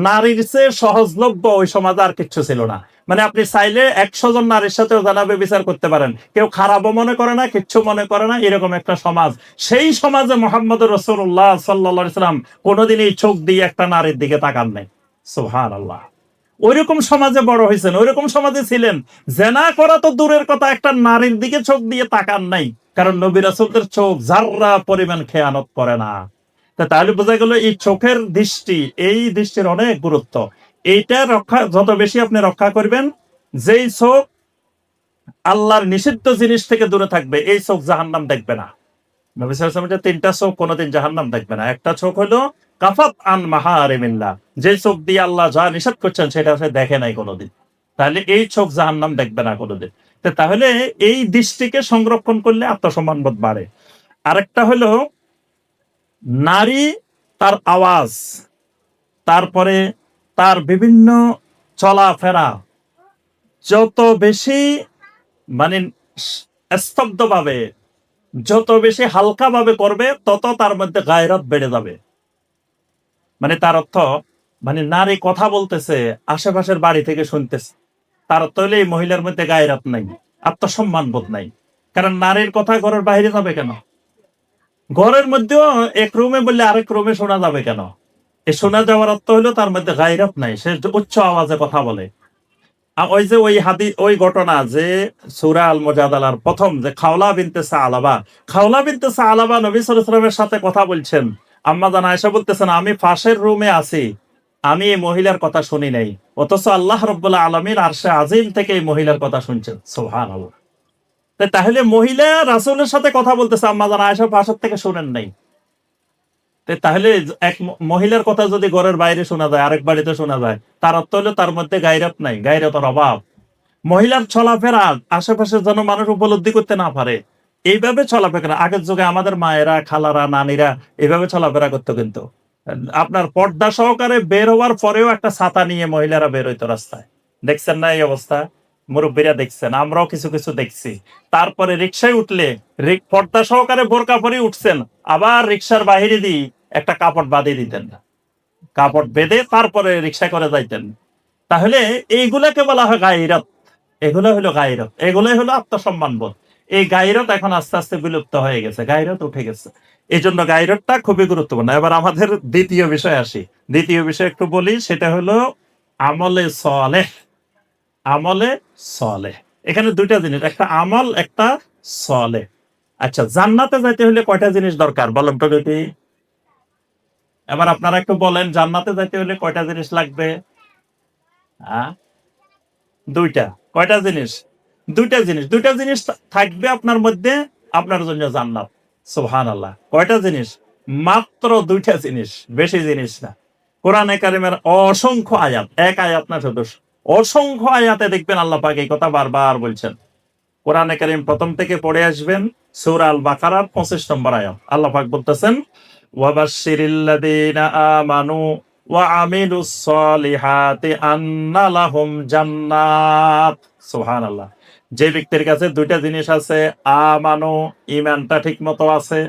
নারীর চেয়ে সহজলভ্য ওই সমাজে আর কিচ্ছু ছিল না। মানে আপনি চাইলে 100 জন নারীর সাথেও জানাবে বিচার করতে পারেন, কেউ খারাপও মনে করে না, কিচ্ছু মনে করে না, এরকম একটা সমাজ। সেই সমাজে মুহাম্মদুর রাসূলুল্লাহ সাল্লাল্লাহু আলাইহি ওয়াসাল্লাম কোনোদিন এই চোখ দিয়ে একটা নারীর দিকে তাকান নাই। সুবহানাল্লাহ। ওইরকম সমাজে বড় হয়েছেন, ওইরকম সমাজে ছিলেন, জেনা করা তো দূরের কথা, একটা নারীর দিকে চোখ দিয়ে তাকান নাই, কারণ নবী রাসূলের চোখ যাররা পরিমাণ খেয়ানত করে না। তাহলে বোঝা গেল এই চোখের দৃষ্টি, এই দৃষ্টির অনেক গুরুত্ব। এইটা রক্ষা যত বেশি আপনি রক্ষা করবেন, যেই চোখ আল্লাহর নিষিদ্ধ জিনিস থেকে দূরে থাকবে, এই চোখ জাহান্নাম দেখবে না। নবী সাল্লাল্লাহু আলাইহি ওয়াসাল্লাম তিনটা চোখ কোনোদিন জাহান্নাম দেখবে না। একটা চোখ হলো কাফাত আন মাহারিমিল্লাহ, যে চোখ দিয়ে আল্লাহ যা নিষেধ করছেন সেটা সে দেখে নাই কোনোদিন, তাহলে এই চোখ জাহান্নাম দেখবে না কোনোদিন। তাহলে এই দৃষ্টিকে সংরক্ষণ করলে আত্মসম্মান বোধ বাড়ে। আরেকটা হলো নারী, তার আওয়াজ, তারপরে তার বিভিন্ন চলাফেরা যত বেশি মানে স্তব্ধভাবে, যত বেশি হালকা ভাবে করবে, তত তার মধ্যে গায়রত বেড়ে যাবে। মানে তার অর্থ, মানে নারী কথা বলতেছে, আশেপাশের বাড়ি থেকে শুনতেছে, তার অর্থ হলে এই মহিলার মধ্যে গায়রত নাই, আত্মসম্মান বোধ নাই। কারণ নারীর কথা ঘরের বাইরে যাবে কেন? ঘরের মধ্যেও এক রুমে বললে আরেক রুমে শোনা যাবে কেন? এই শোনা যাওয়ার অর্থ হলো তার মধ্যে গায়রত নাই, সে উচ্চ আওয়াজে কথা বলে। ওই যে ওই ঘটনা যে সূরা আল মুজাদালার প্রথম, যে খাওলা বিনতে সালাবা, খাওলা বিনতে সালাবা নবী সাল্লাল্লাহু আলাইহি ওয়াসাল্লামের সাথে কথা বলছেন। আম্মা জান আয়েশা বলতেছেন, আমি পাশের রুমে আছি, আমি এই মহিলার কথা শুনি নাই, অথচ আল্লাহ রাব্বুল আলামিন আরশে আজিম থেকে এই মহিলার কথা শুনছেন। সুবহানাল্লাহ। তাহলে মহিলা রাসূলের সাথে কথা বলতেছে, আম্মা জান আয়েশা পাশের থেকে শুনেন নাই। তাহলে এক মহিলার কথা যদি ঘরের বাইরে শোনা যায়, আরেক বাড়িতে শোনা যায়, তার অর্থ হলো তার মধ্যে গায়রত নাই, গায়রতের অভাব। মহিলার চলাফেরা আশেপাশের যেন মানুষ উপলব্ধি করতে না পারে, এইভাবে চলাফেরা। আগের যুগে আমাদের মায়েরা, খালারা, নানিরা এইভাবে চলাফেরা করতো, কিন্তু আপনার পর্দা সহকারে বের হওয়ার পরেও একটা ছাতা নিয়ে মহিলারা বের হইতো রাস্তায়। দেখছেন না এই অবস্থা? মুরব্বীরা দেখছেন, আমরাও কিছু কিছু দেখছি। তারপরে রিক্সায় উঠলে পর্দা সহকারে বোরকা পরে উঠছেন, আবার রিক্সার বাহিরে দিয়ে একটা কাপড় বাঁধিয়ে দিতেন, কাপড় বেঁধে তারপরে রিক্সা করে যাইতেন। তাহলে এইগুলাকে বলা হয় গায়রত। এগুলো হলো গায়রত, এগুলোই হলো আত্মসম্মান বোধ। এই গায়রত এখন আস্তে আস্তে বিলুপ্ত হয়ে গেছে, গায়রত উঠে গেছে। এই জন্য গায়রতটা খুবই গুরুত্বপূর্ণ। এবার আমাদের দ্বিতীয় বিষয় আসি। দ্বিতীয় বিষয় একটু বলি, সেটা হলো আমলে সলেহ। আমলে সলেহ, এখানে দুইটা জিনিস, একটা আমল, একটা সলেহ। আচ্ছা, জান্নাতে যাইতে হলে কয়টা জিনিস দরকার বলেন তো দেখি? এবার আপনারা একটু বলেন, জান্নাতে যাইতে হলে কয়টা জিনিস লাগবে? হ্যাঁ, দুইটা। কয়টা জিনিস? দুইটা জিনিস। দুইটা জিনিস থাকবে আপনার মধ্যে, আপনার জন্য জান্নাত। সুবহানাল্লাহ। কয়টা জিনিস? মাত্র দুইটা জিনিস, বেশি জিনিস না। কোরআনে কারিমের অসংখ্য আয়াত, এক আয়াত না শুধু, অসংখ্য আয়াতে দেখবেন আল্লাহ পাক এই কথা বারবার বলছেন। কোরআনে কারিম প্রথম থেকে পড়ে আসবেন, সূরা আল বাকারার 25 নম্বর আয়াত। আল্লাহ পাক বলতেছেন, ওয়াবাশশিরিল্লাযীনা আমানু ওয়া আমিলুস সলিহাতি আন্না লাহুম জান্নাত। সুবহানাল্লাহ। যে ব্যক্তির কাছে দুইটা জিনিস আছে, আমানু, ঈমানটা ঠিকমতো আছে,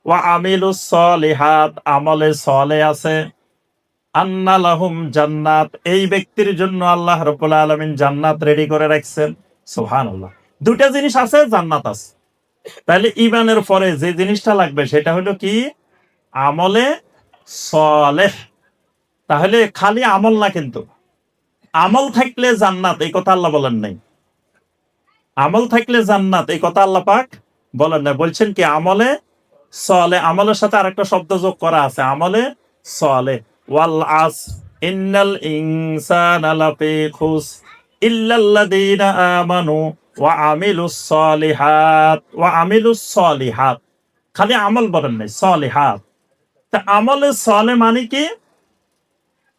ওয়া আমিলুস সলিহাত, আমলে সলে আছে, আন্না লাহুম জান্নাত, এই ব্যক্তির জন্য আল্লাহ রাব্বুল আলামিন জান্নাত রেডি করে রাখছেন। সুবহানাল্লাহ। দুইটা জিনিস আছে, জান্নাত আছে। তাহলে ঈমানের পরে যে জিনিসটা লাগবে সেটা হলো কি? আমলে সলেহ। তাহলে খালি আমল না, কিন্তু আমল থাকলে জান্নাত এই কথা আল্লাহ বলেন নাই। আমল থাকলে জান্নাত এই কথা আল্লাহ পাক বলেন নাই। বলছেন কি? আমলে সলে। আমলের সাথে আরেকটা শব্দ যোগ করা আছে, আমলে সলে। ওয়াল আস ইন্নাল ইনসানা লাফি খুস ইল্লাল্লাযীনা আমানু ওয়া আমিলুস সলিহাত, ওয়া আমিলুস সলিহাত। খালি আমল বলেন নাই, সলিহাত। তা আমলে সলে মানে কি?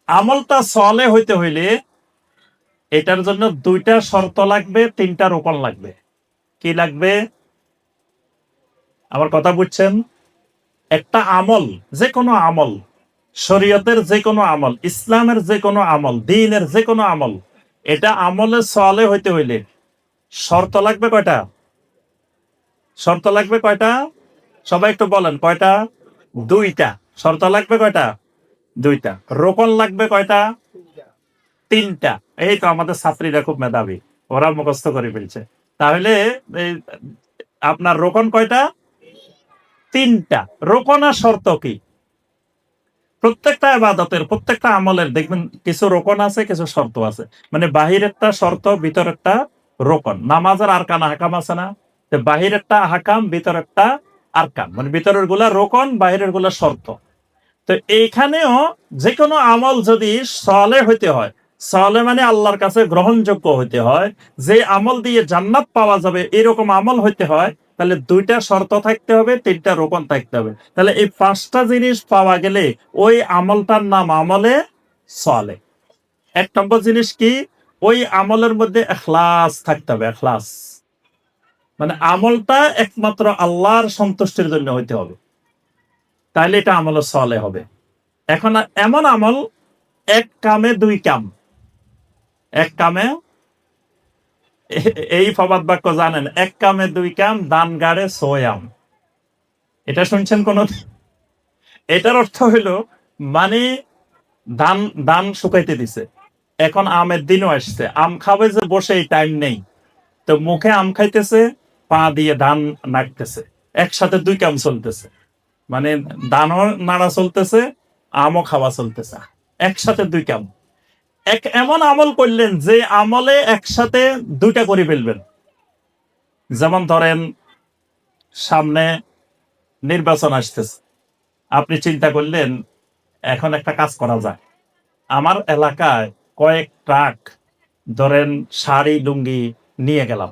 আমলটা সলে হইতে হইলে এটার জন্য 2টা শর্ত লাগবে, 3টা রোকন লাগবে। কি লাগবে? আমার কথা বুঝছেন? একটা আমল, যে কোনো আমল, শরীয়তের যে কোনো আমল, ইসলামের যে কোনো আমল, দ্বীনের যে কোনো আমল, এটা আমলে সলে হইতে হইলে শর্ত লাগবে কয়টা? শর্ত লাগবে কয়টা? সবাই একটু বলেন কয়টা? 2টা। শর্ত লাগবে কয়টা? 2টা। রোকন লাগবে কয়টা? 3টা। এই তো আমাদের ছাত্রীরা খুব মেধাবী, ওরা মুখস্থ করে ফেলছে। তাহলে এই আপনার রোকন কয়টা? 3টা। রোকন আর শর্ত কি? প্রত্যেকটা ইবাদতের, প্রত্যেকটা আমলের দেখবেন কিছু রোকন আছে, কিছু শর্ত আছে। মানে বাহিরেরটা শর্ত, ভিতরেরটা রোকন। নামাজের আরকান আহকাম আছে না? তো বাহিরেরটা আহকাম, ভিতরেরটা আরকান। মানে ভিতরের গুলা রোকন, বাহিরের গুলা শর্ত। তো এইখানেও যে কোনো আমল যদি সলে হইতে হয়, সলে মানে আল্লাহর কাছে গ্রহণযোগ্য হইতে হয়, যে আমল দিয়ে জান্নাত পাওয়া যাবে এরকম আমল হইতে হয়, তাহলে 2টা শর্ত থাকতে হবে, 3টা রোকন থাকতে হবে। তাহলে এই 5টা জিনিস পাওয়া গেলে ওই আমলটার নাম আমলে সলে। 1 নম্বর জিনিস কি? ওই আমলের মধ্যে ইখলাস থাকতে হবে। ইখলাস মানে আমলটা একমাত্র আল্লাহর সন্তুষ্টির জন্য হইতে হবে, তাহলে এটা আমলে সলে হবে। এখন এমন আমল, এক কামে 2 কাম। এক কামে, এই প্রবাদ বাক্য জানেন, এক কামে 2 কাম, দান গাড়ে 100 আম। এটা শুনছেন কোন? এটার অর্থ হইল মানে ধান ধান শুকাইতে দিছে, এখন আমের দিনও আসছে, আম খাবে যে বসে এই টাইম নেই, তো মুখে আম খাইতেছে, পা দিয়ে ধান নাড়তেছে, একসাথে 2 কাম চলতেছে। মানে ধানও নাড়া চলতেছে, আমও খাওয়া চলতেছে, একসাথে 2 কাম। এমন আমল করলেন যে আমলে একসাথে 2টা করে ফেলবেন। যেমন ধরেন সামনে নির্বাচন আসতেছে, আপনি চিন্তা করলেন এখন একটা কাজ করা যায়, আমার এলাকায় কয়েক ট্রাক ধরেন শাড়ি লুঙ্গি নিয়ে গেলাম,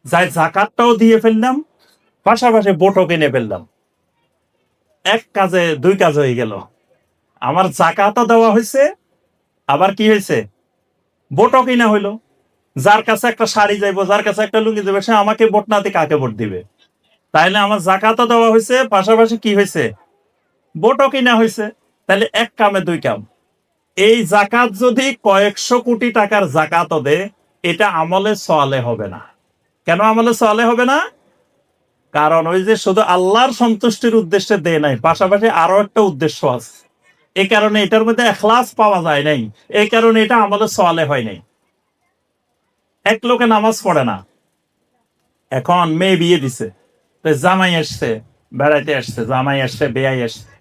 যাই জাকাতটাও দিয়ে ফেললাম, পাশাপাশি ভোটও কিনে ফেললাম। এক কাজে 2 কাজ হয়ে গেল, আমার জাকাতও দেওয়া হয়েছে, আবার কি হয়েছে, ভোটও কিনা হইলো। যার কাছে একটা শাড়ি যাইবো, যার কাছে একটা লুঙ্গি যাবে, সে আমাকে ভোট না দিয়ে কাকে ভোট দিবে? তাইলে আমার জাকাতও দেওয়া হয়েছে, পাশাপাশি কি হয়েছে, ভোটও কিনা হয়েছে। তাহলে এক কামে 2 কাম। এই জাকাত যদি কয়েকশো কোটি টাকার জাকাতও দে, এটা আমলে সওয়ালে হবে না। কেন আমলে সওয়ালে হবে না? কারণ ওই যে শুধু আল্লাহর সন্তুষ্টির উদ্দেশ্যে দেয় নাই, পাশাপাশি আরো একটা উদ্দেশ্য আছে। এই কারণে এটার মধ্যে ইখলাস পাওয়া যায় নাই, এই কারণে এটা আমলে সওয়ালে হয় নাই। এক লোকে নামাজ পড়ে না, এখন মেয়ে বিয়ে দিছে, তো জামাই আসছে, বেড়াইতে আসছে, জামাই আসছে, বেয়াই আসছে,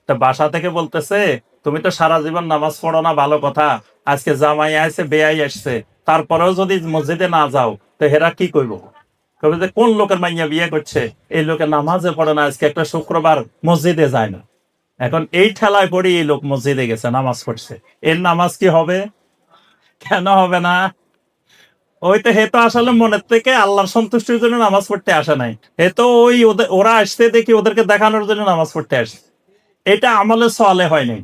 তো বাসা থেকে বলতেছে তুমি তো সারা জীবন নামাজ পড়ো না, ভালো কথা, আজকে জামাই আসছে, বেয়াই আসছে, তারপরেও যদি মসজিদে না যাও তো হেরা কি করবো? কবে যে কোন লোকের মাইয়া বিয়ে করছে, এই লোকের নামাজে পড়ে না, আজকে একটা শুক্রবার মসজিদে যায় না। এখন এই ঠেলায় পড়ি এই লোক মসজিদে গেছে, নামাজ পড়ছে, এর নামাজ কি হবে? কেন হবে না? ওই তো হে তো আসলে মনের থেকে আল্লাহর সন্তুষ্টির জন্য নামাজ পড়তে আসে নাই, হে তো ওই ওরা আসতে দেখি ওদেরকে দেখানোর জন্য নামাজ পড়তে আসছে। এটা আমলে সওয়ালে হয় নাই।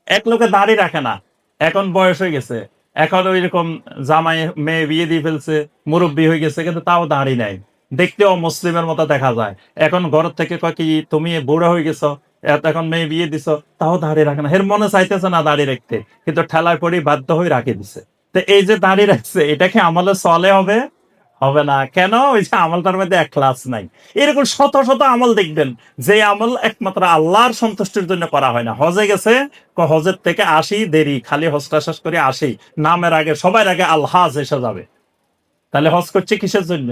এক লোকে দাড়ি রাখে না, এখন বয়স হয়ে গেছে, এখন ওই রকম জামাই মেয়ে বিয়ে দিয়ে ফেলছে, মুরব্বী হয়ে গেছে, কিন্তু তাও দাড়ি নাই, দেখতেও মুসলিমের মতো দেখা যায়। এখন ঘর থেকে কয় কি তুমি বুড়া হয়ে গেছো, এখন মেয়ে বিয়ে দিছো, তাও দাড়ি রাখে না। এর মনে চাইতেছে না দাড়ি রাখতে, কিন্তু ঠেলায় পড়ি বাধ্য হয়ে রাখে দিছে। তো এই যে দাড়ি রাখছে, এটা কি আমলে চলে হবে? হবে না। কেন? ওই যে আমলটার মধ্যে ইখলাস নাই। এরকম শত শত আমল দেখবেন, যে আমল একমাত্র আল্লাহর সন্তুষ্টির জন্য করা হয় না। হজে গেছে, হজের থেকে আসি দেরি, খালি হজটা শেষ করে আসি, নামের আগে সবার আগে আলহাজ এসে যাবে। তাহলে হজ করছে কিসের জন্য?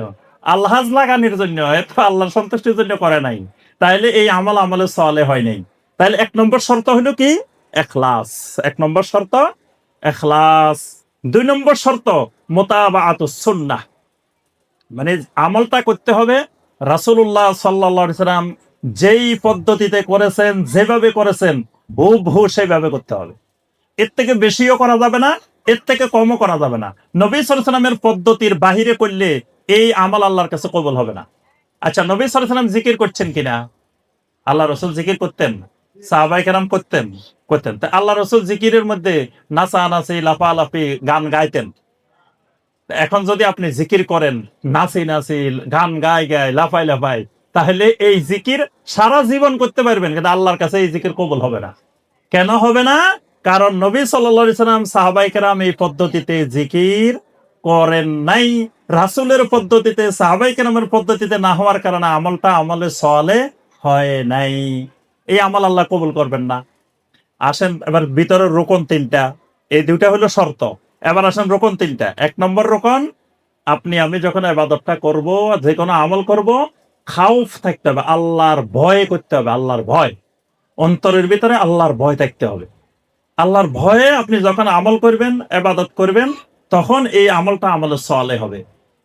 আলহাজ লাগানোর জন্য, এত আল্লাহর সন্তুষ্টির জন্য করে নাই। তাইলে এই আমল আমলে সলে হয় নাই। তাইলে 1 নম্বর শর্ত হলো কি? ইখলাস। 1 নম্বর শর্ত ইখলাস। 2 নম্বর শর্ত মুতাবাআতুস সুন্নাহ। মানে আমলটা করতে হবে রাসূলুল্লাহ সাল্লাল্লাহু আলাইহি সাল্লাম যেই পদ্ধতিতে করেছেন, যেভাবে করেছেন, হুবহু সেইভাবে করতে হবে। এর থেকে বেশিও করা যাবে না, এর থেকে কমও করা যাবে না। নবী সাল্লাল্লাহু আলাইহি সাল্লামের পদ্ধতির বাহিরে করলে এই আমল আল্লাহর কাছে কবুল হবে না। আচ্ছা, নবী সাল্লাল্লাহু আলাইহি সাল্লাম জিকির করছেন কিনা? আল্লাহ রাসূল জিকির করতেন, সাহাবায়ে কেরাম করতেন, করতেন। তা আল্লাহ রাসূল জিকিরের মধ্যে নাচানাচি, লাফালাফি, গান গাইতেন, এখন যদি আপনি জিকির করেন, নাচি নাচি, গান গায় গায়, লাফাই লাফাই, তাহলে এই জিকির সারা জীবন করতে পারবেন, কিন্তু আল্লাহর কাছে এই জিকির কবুল হবে না। কেন হবে না? কারণ নবী সাল্লাল্লাহু আলাইহি সাল্লাম, সাহাবায়ে কেরাম এই পদ্ধতিতে জিকির করেন নাই। রাসূলের পদ্ধতিতে, সাহাবায়ে কেরামের পদ্ধতিতে না হওয়ার কারণে আমলটা আমলে সালেহ হয় নাই। এই আমল আল্লাহ কবুল করবেন না। আসেন এবার ভিতরের রোকন তিনটা, এই দুইটা হলো শর্ত। এবার আসেন রোকন তিনটা। 1 নম্বর রোকন, আপনি আমি যখন ইবাদতটা করব, যে কোনো আমল করব, খাউফ থাকতে হবে, আল্লাহর ভয় করতে হবে, আল্লাহর ভয়। অন্তরের ভিতরে আল্লাহর ভয় থাকতে হবে। আল্লাহর ভয়ে আপনি যখন আমল করবেন, ইবাদত করবেন, তখন এই আমলটা আমলে সালেহ হবে।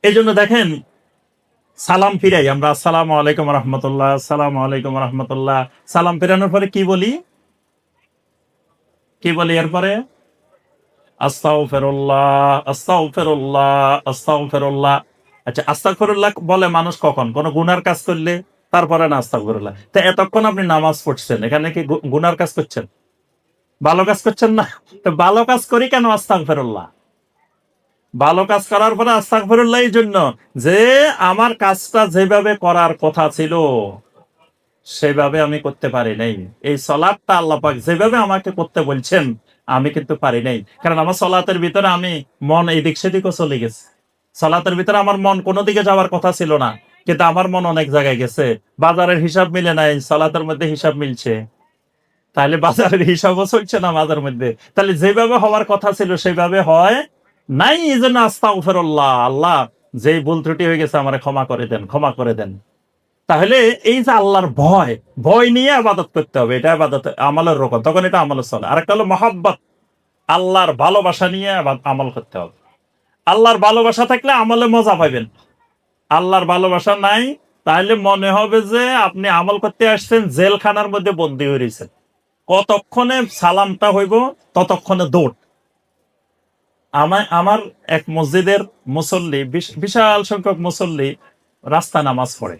এই জন্য দেখেন, সালাম ফিরাই আমরা, আসসালামু আলাইকুম রহমতুল্লাহ, আসসালামু আলাইকুম রহমতুল্লাহ। সালাম ফিরানোর পরে কি বলি? কি বলি এরপরে? আস্তাগফিরুল্লাহ, আস্তাগফিরুল্লাহ, আস্তাগফিরুল্লাহ। আচ্ছা, আস্তাগফিরুল্লাহ বলে মানুষ কখন? কোন গুনার কাজ করলে, তারপরে না আস্তাগফিরুল্লাহ। তো এতক্ষণ আপনি নামাজ পড়ছেন, এখানে কি গুনার কাজ করছেন? ভালো কাজ করছেন না? তো ভালো কাজ করি কেন আস্তাগফিরুল্লাহ? ভালো কাজ করার পরে আস্তাগফিরুল্লাহ এই জন্য যে আমার কাজটা যেভাবে করার কথা ছিল সেভাবে আমি করতে পারি নাই। এই সলাতটা আল্লাহ পাক যেভাবে আমাকে করতে বলছেন আমি কিন্তু পারি নাই। কারণ আমার সলাতের ভিতরে আমি মন এদিক সেদিকও চলে গেছে। সলাতের ভিতরে আমার মন কোনো দিকে যাওয়ার কথা ছিল না, কিন্তু আমার মন অনেক জায়গায় গেছে। বাজারের হিসাব মিলে নাই, সলাতের মধ্যে হিসাব মিলছে। তাহলে বাজারের হিসাবও চলছে না মাঝের মধ্যে। তাহলে যেভাবে হওয়ার কথা ছিল সেভাবে হয় নাই। এই জন্য আস্তাগফিরুল্লাহ, আল্লাহ যেই ভুল ত্রুটি হয়ে গেছে আমারে ক্ষমা করে দেন, ক্ষমা করে দেন। তাহলে এই যে আল্লাহর ভয়, ভয় নিয়ে ইবাদত করতে হবে, এটা ইবাদত আমলের রকম, তখন এটা আমলের চলে। আরেকটা হলো মহব্বত, আল্লাহর ভালোবাসা নিয়ে আমল করতে হবে। আল্লাহর ভালোবাসা থাকলে আমলে মজা পাবেন। আল্লাহর ভালোবাসা নাই, তাহলে মনে হবে যে আপনি আমল করতে আসছেন, জেলখানার মধ্যে বন্দী হয়ে রয়েছেন। কতক্ষণে সালামটা হইব ততক্ষণে দৌড়। আমার এক মসজিদের মুসল্লি, বিশাল সংখ্যক মুসল্লি রাস্তায় নামাজ পড়ে।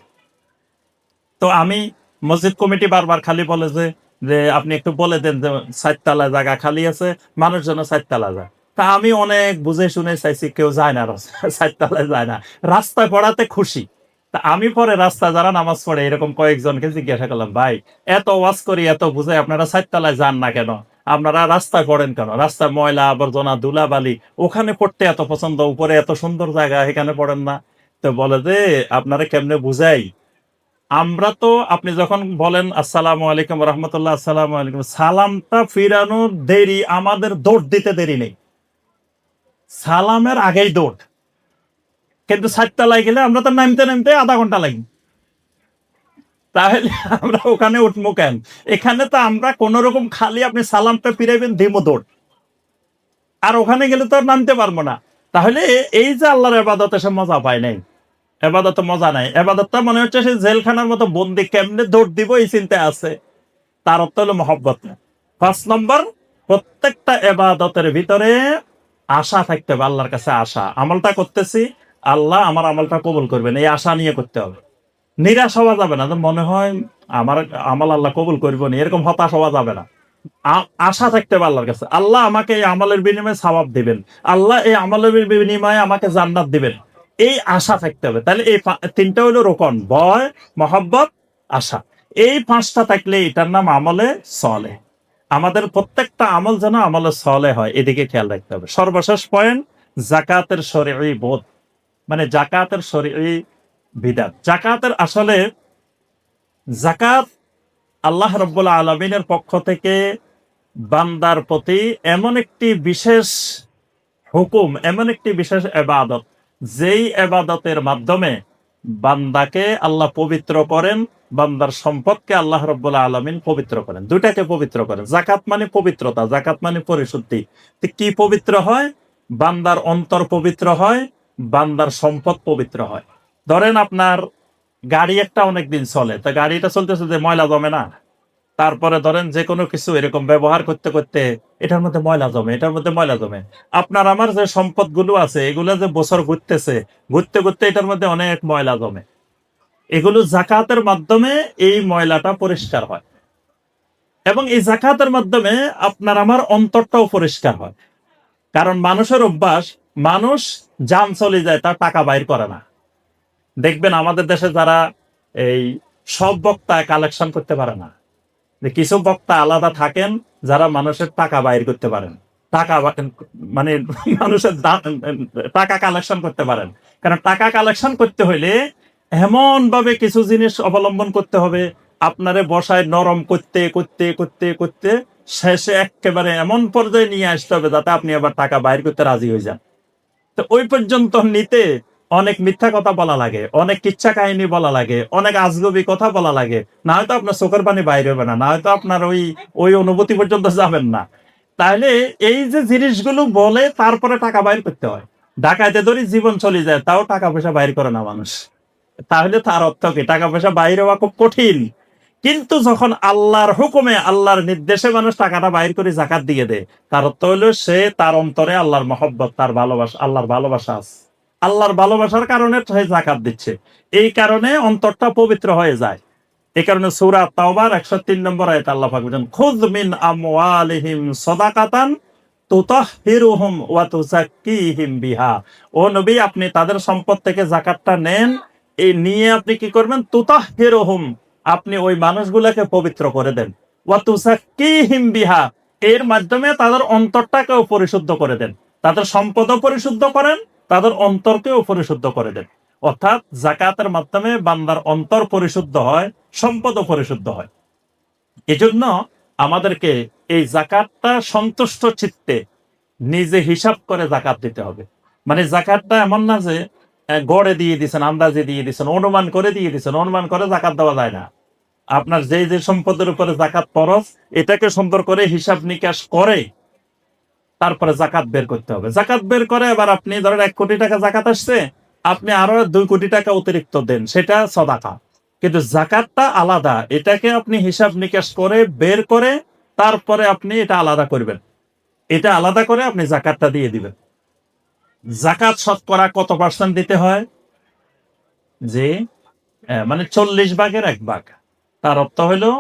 তো আমি, মসজিদ কমিটি বারবার খালি বলে যে যে আপনি একটু বলে দেন যে 4 তলা জায়গা খালি আছে, মানুষ যেন 4 তলা যায়। তা আমি অনেক বুঝে শুনে চাইছি, কেউ যায় না, 4 তলায় যায় না। রাস্তায় পড়াতে খুশি। তা আমি পরে রাস্তায় যারা নামাজ পড়ে এরকম কয়েকজনকে জিজ্ঞাসা করলাম, ভাই এত ওয়াজ করি, এত বুঝে, আপনারা 4 তলায় যান না কেন? আপনারা রাস্তায় পড়েন কেন? রাস্তায় ময়লা আবর্জনা ধুলা বালি, ওখানে পড়তে এত পছন্দ, উপরে এত সুন্দর জায়গা, এখানে পড়েন না? তো বলে যে আপনারা কেমনে বুঝাই, আমরা তো আপনি যখন বলেন আসসালামু আলাইকুম রহমতুল্লাহ, আসসালামু আলাইকুম, সালামটা ফিরানোর দেরি, আমাদের দৌড় দিতে দেরি নেই, সালামের আগেই দৌড়। কিন্তু 4 তলায় গেলে আমরা তো নামতে নামতে আধা ঘন্টা লাগবে। তাহলে আমরা ওখানে উঠবো কেন? এখানে তো আমরা কোন রকম খালি আপনি সালামটা ফিরাইবেন, দিমো দৌড়। আর ওখানে গেলে তো আর নামতে পারবো না। তাহলে এই যে আল্লাহর ইবাদতে সে মজা পায় নাই, এবাদতে মজা নাই, এবাদতটা মনে হচ্ছে সে জেলখানার মতো বন্দি, কেমনে দৌড় দিব এই চিন্তায় আছে। তার অর্থ হলো মহব্বত। 5 নম্বর, প্রত্যেকটা এবাদতের ভিতরে আশা থাকতে হবে, আল্লাহর কাছে আশা। আমলটা করতেছি, আল্লাহ আমার আমলটা কবুল করবেন, এই আশা নিয়ে করতে হবে। নিরাশ হওয়া যাবে না, যে মনে হয় আমার আমল আল্লাহ কবুল করবেন, এরকম হতাশ হওয়া যাবে না। আশা থাকতে হবে আল্লাহর কাছে, আল্লাহ আমাকে এই আমলের বিনিময়ে সওয়াব দিবেন, আল্লাহ এই আমলের বিনিময়ে আমাকে জান্নাত দিবেন, এই আশা থাকতে হবে। তাহলে এই তিনটা হলো রোকন: ভয়, মহব্বত, আশা। এই 5টা থাকলে এটার নাম আমলে সলেহ। আমাদের প্রত্যেকটা আমল যেন আমলে সলেহ হয়, এদিকে খেয়াল রাখতে হবে। সর্বশেষ পয়েন্ট, জাকাতের শরঈ বোধ, মানে জাকাতের শরঈ বিধান। জাকাতের আসলে, জাকাত আল্লাহ রাব্বুল আলামিনের পক্ষ থেকে বান্দার প্রতি এমন একটি বিশেষ হুকুম, এমন একটি বিশেষ ইবাদত, যেই ইবাদতের মাধ্যমে বান্দাকে আল্লাহ পবিত্র করেন, বান্দার সম্পদকে আল্লাহ রাব্বুল আলামিন পবিত্র করেন, দুটাকে পবিত্র করেন। জাকাত মানে পবিত্রতা, জাকাত মানে পরিশুদ্ধি। তো কি পবিত্র হয়? বান্দার অন্তর পবিত্র হয়, বান্দার সম্পদ পবিত্র হয়। ধরেন আপনার গাড়ি একটা অনেকদিন চলে, তা গাড়িটা চলতে চলতে ময়লা জমে না? তারপরে ধরেন যে কোনো কিছু এরকম ব্যবহার করতে করতে এটার মধ্যে ময়লা জমে, এটার মধ্যে ময়লা জমে। আপনার আমার যে সম্পদগুলো আছে, এগুলো যে বছর ঘুরতেছে, ঘুরতে ঘুরতে এটার মধ্যে অনেক ময়লা জমে। এগুলো জাকাতের মাধ্যমে এই ময়লাটা পরিষ্কার হয়, এবং এই জাকাতের মাধ্যমে আপনার আমার অন্তরটাও পরিষ্কার হয়। কারণ মানুষের অভ্যাস, মানুষ যান চলে যায়, তার টাকা বাইর করে না। দেখবেন আমাদের দেশে যারা এই সব বক্তা কালেকশন করতে পারে না, যে কিছু বক্তা আলাদা থাকেন যারা মানুষের টাকা বাইর করতে পারেন, টাকা মানে মানুষের টাকা কালেকশন করতে পারেন। কারণ টাকা কালেকশন করতে হইলে এমন ভাবে কিছু জিনিস অবলম্বন করতে হবে, আপনারে বসায় নরম করতে করতে করতে করতে শেষে একেবারে এমন পর্যায়ে নিয়ে আসতে হবে যাতে আপনি আবার টাকা বাইর করতে রাজি হয়ে যান। তো ওই পর্যন্ত নিতে অনেক মিথ্যা কথা বলা লাগে, অনেক কিচ্ছা কাহিনী বলা লাগে, অনেক আজগবি কথা বলা লাগে, না হয়তো আপনার চোখের পানি বাইরে হবে না, না হয়তো আপনার ওই ওই অনুভূতি পর্যন্ত যাবেন না। তাহলে এই যে জিনিসগুলো বলে তারপরে টাকা বাইর করতে হয়। ডাকাইতে ধরি জীবন চলে যায়, তাও টাকা পয়সা বাইর করে না মানুষ। তাহলে তার অর্থ কি? টাকা পয়সা বাইর হওয়া খুব কঠিন। কিন্তু যখন আল্লাহর হুকুমে, আল্লাহর নির্দেশে মানুষ টাকাটা বাইর করে জাকাত দিয়ে দেয়, তার অর্থ হলো সে তার অন্তরে আল্লাহর মহব্বত, তার ভালোবাসা, আল্লাহর ভালোবাসা আছে। আল্লাহর ভালোবাসার কারণে সে জাকাত দিচ্ছে। এই কারণে অন্তরটা পবিত্র হয়ে যায়। এই কারণে সূরা তাওবার 103 নম্বর আয়াতে আল্লাহ পাক বলেন, খুয মিন আমওয়ালিহিম সাদাকাতান তুতাহহিরুহুম ওয়া তুযাক্কিহিম বিহা। ও নবী, আপনি তাদের সম্পদ থেকে যাকাতটা নেন, এই নিয়ে আপনি কি করবেন? তুতাহহিরুহুম, আপনি ওই মানুষগুলোকে পবিত্র করে দেন। ওয়া তুযাক্কিহিম বিহা, এর মাধ্যমে তাদের অন্তরটাকেও পরিশুদ্ধ করে দেন। তাদের সম্পদও পরিশুদ্ধ করেন, তাদের অন্তরকেও পরিশুদ্ধ করে দেন। অর্থাৎ যাকাতের মাধ্যমে বান্দার অন্তর পরিশুদ্ধ হয়, সম্পদও পরিশুদ্ধ হয়। এজন্য আমাদেরকে এই যাকাতটা সন্তুষ্ট চিত্তে নিজে হিসাব করে যাকাত দিতে হবে। মানে যাকাতটা এমন না যে গড়ে দিয়ে দিচ্ছেন, আন্দাজে দিয়ে দিচ্ছেন, অনুমান করে দিয়ে দিচ্ছেন। অনুমান করে যাকাত দেওয়া যায় না। আপনার যে যে সম্পদের উপরে যাকাত ফরজ, এটাকে সুন্দর করে হিসাব নিকাশ করে তারপরে জাকাত বের করতে হবে। জাকাত বের করে এবার আপনি ধরেন 1 কোটি টাকা জাকাত আসছে, আপনি আরো 2 কোটি টাকা অতিরিক্ত দেন, সেটা সদাকা। কিন্তু জাকাতটা আলাদা, এটাকে আপনি হিসাব নিকাশ করে বের করে তারপরে আপনি এটা আলাদা করবেন। এটা আলাদা করে আপনি জাকাতটা দিয়ে দিবেন। জাকাত শতকরা কত পার্সেন্ট দিতে হয়? যে মানে 40 ভাগের 1 ভাগ, তার অর্থ হলো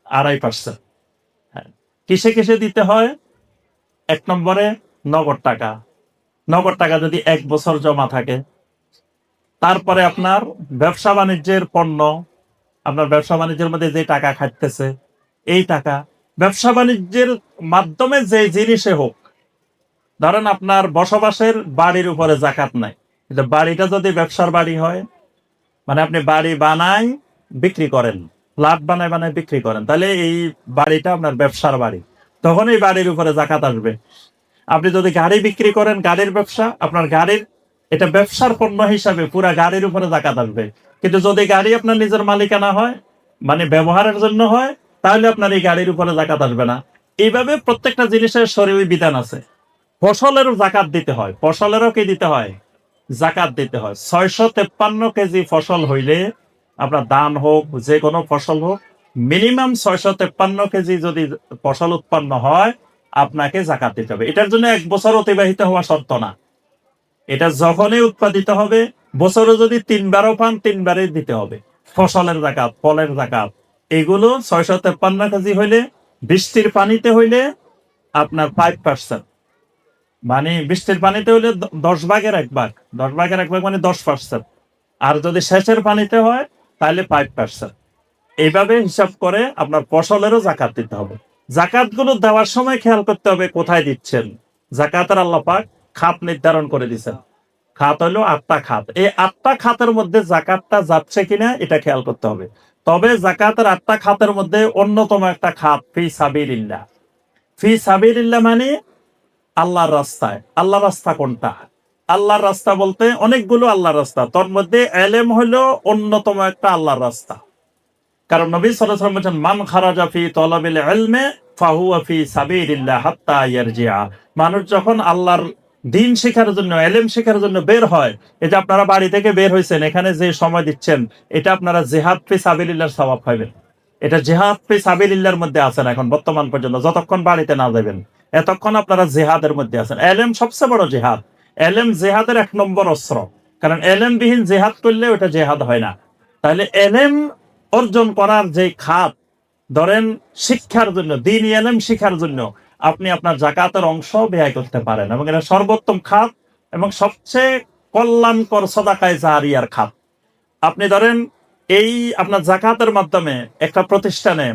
2.5%। কিসে কিসে দিতে হয়? 1 নম্বরে নগদ টাকা। নগদ টাকা যদি 1 বছর জমা থাকে। তারপরে আপনার ব্যবসা বাণিজ্যের পণ্য, আপনার ব্যবসা বাণিজ্যের মধ্যে যে টাকা খাটতেছে এই টাকা, ব্যবসা বাণিজ্যের মাধ্যমে যে জিনিসে হোক, ধরেন আপনার বসবাসের বাড়ির উপরে জাকাত নাই, কিন্তু বাড়িটা যদি ব্যবসার বাড়ি হয়, মানে আপনি বাড়ি বানায় বিক্রি করেন, ফ্ল্যাট বানায় বানায় বিক্রি করেন, তাহলে এই বাড়িটা আপনার ব্যবসার বাড়ি, তখন এই বাড়ির উপরে জাকাত আসবে। আপনি যদি গাড়ি বিক্রি করেন, গাড়ির ব্যবসা, আপনার গাড়ির এটা ব্যবসার পণ্য হিসাবে পুরা গাড়ির উপরে জাকাত আসবে। কিন্তু যদি গাড়ি আপনার নিজের মালিকানা হয়, মানে ব্যবহারের জন্য হয়, তাহলে আপনার এই গাড়ির উপরে জাকাত আসবে না। এইভাবে প্রত্যেকটা জিনিসের শরীয়ী বিধান আছে। ফসলেরও জাকাত দিতে হয়, ফসলেরও কি দিতে হয়? জাকাত দিতে হয়। 653 কেজি ফসল হইলে, আপনার ধান হোক, যে কোনো ফসল হোক, মিনিমাম 653 কেজি যদি ফসল উৎপন্ন হয়, আপনাকে জাকাত দিতে হবে। এটার জন্য 1 বছর অতিবাহিত হওয়া শর্ত না। এটা যখনই উৎপাদিত হবে, বছরে যদি 3 বারও পান, 3 বারই দিতে হবে ফসলের জাকাত, ফলের জাকাত। এগুলো 653 কেজি হইলে, বৃষ্টির পানিতে হইলে আপনার 5%, মানে বৃষ্টির পানিতে হইলে 10 ভাগের 1 ভাগ, 10 ভাগের 1 ভাগ মানে 10%। আর যদি সেচের পানিতে হয় তাহলে 5%। এইভাবে হিসাব করে আপনার ফসলেরও জাকাত দিতে হবে। জাকাত গুলো দেওয়ার সময় খেয়াল করতে হবে কোথায় দিচ্ছেন। জাকাতের আল্লাহ পাক খাত নির্ধারণ করে দিচ্ছেন। খাত হলো 8টা খাত। এই 8টা খাতের মধ্যে জাকাতটা যাচ্ছে কিনা এটা খেয়াল করতে হবে। তবে জাকাতের 8টা খাতের মধ্যে অন্যতম একটা খাত ফি সাবিলিল্লাহ। ফি সাবিলিল্লাহ মানে আল্লাহর রাস্তায়। আল্লাহর রাস্তা কোনটা? আল্লাহর রাস্তা বলতে অনেকগুলো আল্লাহর রাস্তা, তার মধ্যে এলেম হলো অন্যতম একটা আল্লাহর রাস্তা। কারণ নবী সাল্লাল্লাহু আলাইহি ওয়াসাল্লাম বলেছেন, মান খারাজা ফি তলাবিল ইলমি ফাহুয়া ফি সাবিলিল্লাহ হাত্তা ইয়ারজিআ। মানুষ যখন আল্লাহর দ্বীন শেখার জন্য, ইলম শেখার জন্য বের হয়, এই যে আপনারা বাড়ি থেকে বের হইছেন, এখানে যে সময় দিচ্ছেন, এটা আপনারা জিহাদ ফি সাবিলিল্লাহর সওয়াব পাবেন। এটা জিহাদ ফি সাবিলিল্লাহর মধ্যে আছেন এখন বর্তমান পর্যন্ত, যতক্ষণ বাড়িতে না যাবেন এতক্ষণ আপনারা জিহাদের মধ্যে আছেন। ইলম সবচেয়ে বড় জিহাদ। ইলম জিহাদের 1 নম্বর অস্ত্র। কারণ ইলম বিহীন জিহাদ করলে ওটা জিহাদ হয় না। তাহলে ইলম অর্জন করার যে খাত, ধরেন শিক্ষার জন্য, দ্বীন ইলম শিক্ষার জন্য আপনি আপনার জাকাতের অংশ ব্যয় করতে পারেন, এবং এটা সর্বোত্তম খাত। এবং সবচেয়ে কল্যাণকর সাদাকায়ে জারিয়ার খাত। আপনি ধরেন এই আপনার জাকাতের মাধ্যমে একটা প্রতিষ্ঠানে,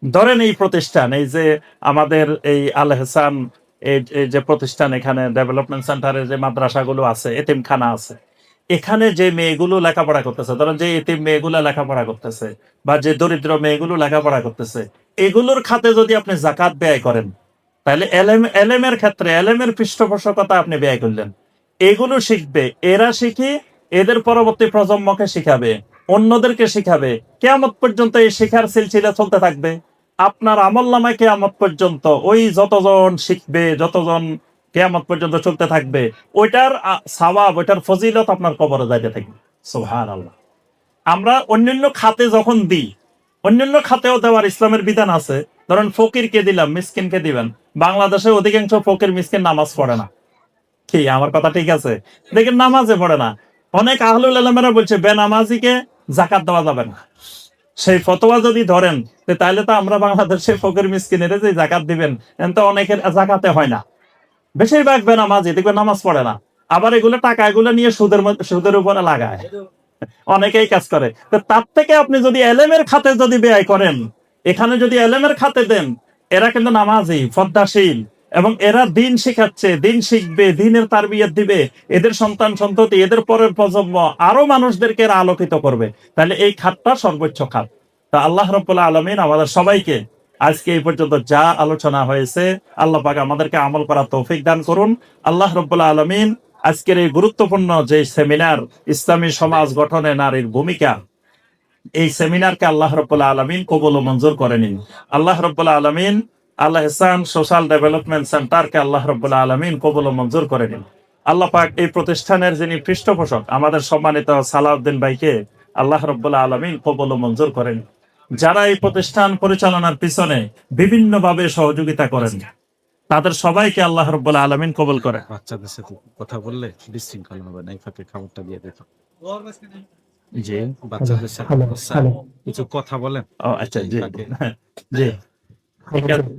ধরেন এই প্রতিষ্ঠান, এই যে আমাদের এই আল হেসান, এই যে প্রতিষ্ঠান, এখানে ডেভেলপমেন্ট সেন্টারে যে মাদ্রাসাগুলো আছে, এতিমখানা আছে, এখানে যে মেয়েগুলো লেখাপড়া করতেছে, ধরেন যে এতিম মেয়েগুলো লেখাপড়া করতেছে বা যে দরিদ্র মেয়েগুলো লেখাপড়া করতেছে, এগুলোর খাতে যদি আপনি জাকাত ব্যয় করেন, তাহলে এলেমের ক্ষেত্রে এলেমের পৃষ্ঠপোষকতা আপনি ব্যয় করলেন। এগুলো শিখবে, এরা শিখি এদের পরবর্তী প্রজন্মকে শিখাবে, অন্যদেরকে শিখাবে, কেয়ামত পর্যন্ত এই শিখার সিলসিলা চলতে থাকবে। আপনার আমলনামায় কেয়ামত পর্যন্ত ওই যতজন শিখবে, যতজন কেয়ামত পর্যন্ত চলতে থাকবে, ওইটার সওয়াব, ওইটার ফজিলত আপনার কবরে যাইতে থাকবে। সুবহানাল্লাহ। আমরা অন্যান্য খাতে যখন দিই, অন্যান্য খাতেও দেওয়ার ইসলামের বিধান আছে। ধরেন ফকিরকে দিলাম, মিসকিনকে দিবেন। বাংলাদেশে অধিকাংশ ফকির মিসকিন নামাজ পড়ে না। কি আমার কথা ঠিক আছে? দেখেন নামাজে পড়ে না। অনেক আহলুল আলমেরা বলছে বেনামাজিকে জাকাত দেওয়া যাবে না। সেই ফতোয়া যদি ধরেন, তাহলে তো আমরা বাংলাদেশে ফকির মিসকিনের যে জাকাত দিবেন, তো অনেকের জাকাতে হয় না। বেশিরভাগ বেনামাজি দেখবেন নামাজ পড়ে না। আবার এগুলো টাকা এগুলো নিয়ে সুদের উপরে লাগায়, অনেকেই কাজ করে। তো তার থেকে আপনি যদি এলেমের খাতে যদি ব্যয় করেন, এখানে যদি এলেমের খাতে দেন, এরা কিন্তু নামাজি, পদ্মাশীল, এবং এরা দিন শিখাচ্ছে, দিন শিখবে, দিনের তারবিয়ত দিবে, এদের সন্তান সন্ততি, এদের পরের প্রজন্ম, আরো মানুষদেরকে এরা আলোকিত করবে। তাহলে এই খাতটা সর্বোচ্চ খাত। তা আল্লাহ রাব্বুল আলামিন আমাদের সবাইকে আজকে এই পর্যন্ত যা আলোচনা হয়েছে, আল্লাহ পাক আমাদেরকে আমল করার তৌফিক দান করুন। আল্লাহ রাব্বুল আলামিন আজকের এই গুরুত্বপূর্ণ যে সেমিনার, ইসলামী সমাজ গঠনে নারীর ভূমিকা, এই সেমিনারকে আল্লাহ রাব্বুল আলামিন কবুল ও মঞ্জুর করে নিন। আল্লাহ রাব্বুল আলামিন আল ইহসান সোশ্যাল ডেভেলপমেন্ট সেন্টারকে আল্লাহ রাব্বুল আলামিন কবুল ও মঞ্জুর করে নিন। আল্লাহ পাক এই প্রতিষ্ঠানের যিনি পৃষ্ঠপোষক আমাদের সম্মানিত সালাউদ্দিন ভাইকে আল্লাহ রাব্বুল আলামিন কবুল ও মঞ্জুর করেন। যারা এই প্রতিষ্ঠান পরিচালনার পিছনে বিভিন্নভাবে সহযোগিতা করেন, তাদের সবাইকে আল্লাহ রাব্বুল আলামিন কবুল করে। বাচ্চাদের সাথে কথা বললে বিশৃঙ্খল হবে না, এই ফাঁকে খাবারটা দিয়ে দেখো। জি, বাচ্চাদের সাথে কিছু কথা বলেন। ও আচ্ছা, এই জি ফাঁকে জি, ঠিক আছে।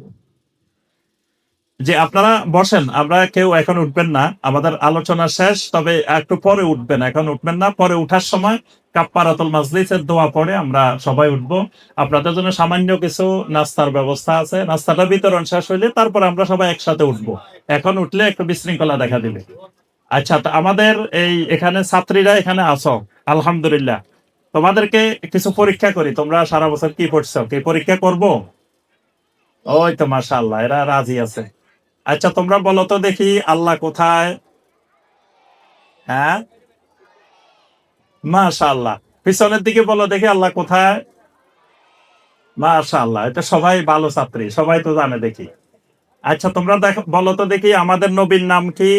যে আপনারা বসেন, আমরা কেউ এখন উঠবেন না, আমাদের আলোচনা শেষ, তবে একটু পরে উঠবেন, এখন উঠবেন না। পরে উঠার সময় কাফফারাতুল মাজলিসের দোয়া পড়ে আমরা সবাই উঠবো। আপনাদের জন্য সামান্য কিছু নাস্তার ব্যবস্থা আছে, নাস্তাটা বিতরণ শেষ হইলে তারপরে আমরা সবাই একসাথে উঠবো। এখন উঠলে একটু বিশৃঙ্খলা দেখা দিবে। আচ্ছা, তো আমাদের এই এখানে ছাত্রীরা এখানে আছো, আলহামদুলিল্লাহ। তোমাদেরকে কিছু পরীক্ষা করি, তোমরা সারা বছর কি পড়ছো, কি পরীক্ষা করব? ওই তো মাশাআল্লাহ, এরা রাজি আছে। আচ্ছা, তোমরা বলো তো দেখি আল্লাহ কোথায়? হ্যাঁ, মাশাআল্লাহ। পিছনের দিকে বলো দেখি আল্লাহ কোথায়? মাশাআল্লাহ, এটা সবাই ভালো ছাত্রী, সবাই তো জানে দেখি। আচ্ছা, তোমরা দেখো, বলো তো দেখি আমাদের নবীর নাম কি?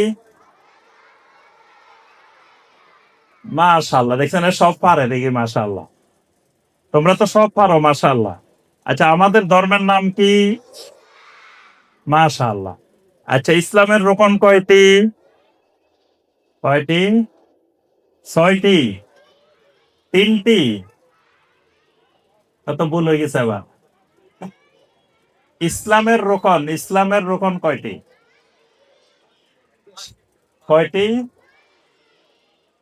মাশাআল্লাহ, দেখছেন এরা সব পারে দেখি, মাশাআল্লাহ। তোমরা তো সব পারো, মাশাআল্লাহ। আচ্ছা, আমাদের ধর্মের নাম কি? মাশাআল্লাহ। আচ্ছা, ইসলামের রোকন কয়টি? কয়টি? 6টি? 3টি? কত ভুল হয়ে গেছে আবার। ইসলামের রোকন কয়টি? কয়টি?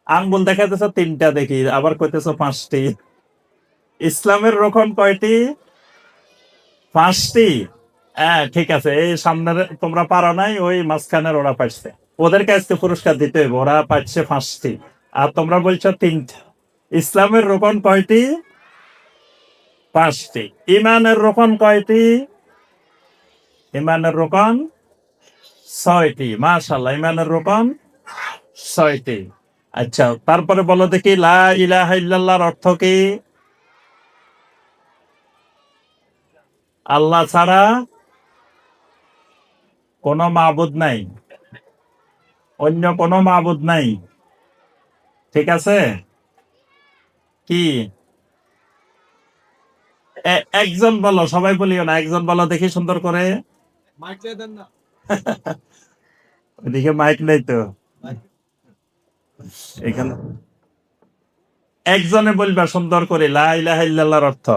আঙ্গুল দেখাইতেছ 3টা দেখি, আবার কইতেছ 5টি। ইসলামের রোকন কয়টি? 5টি? হ্যাঁ, ঠিক আছে। এই সামনের তোমরা পারো নাই, ওই মাঝখানের ওরা পাইছে। ওদেরকে আজকে পুরস্কার দিতে হবে, ওরা পাচ্ছে 5টি, আর তোমরা বলছো 3টা। ইসলামের রোকন কয়টি? 5টি। ইমানের রোকন কয়টি? ইমানের রোকন 6টি। মাশাআল্লাহ, ইমানের রোকন 6টি। আচ্ছা, তারপরে বলো দেখি লা ইলাহা ইল্লাল্লাহর অর্থ কি? আল্লাহ ছাড়া কোনো মাবুদ নাই, অন্য কোনো মাবুদ নাই। ঠিক আছে? কি? একজন বলো, সবাই বলিও না, একজন বলো দেখি সুন্দর করে। ওইদিকে মাইক নেই তো, এখানে একজনে বলবা সুন্দর করে লা ইলাহা ইল্লাল্লাহর অর্থ।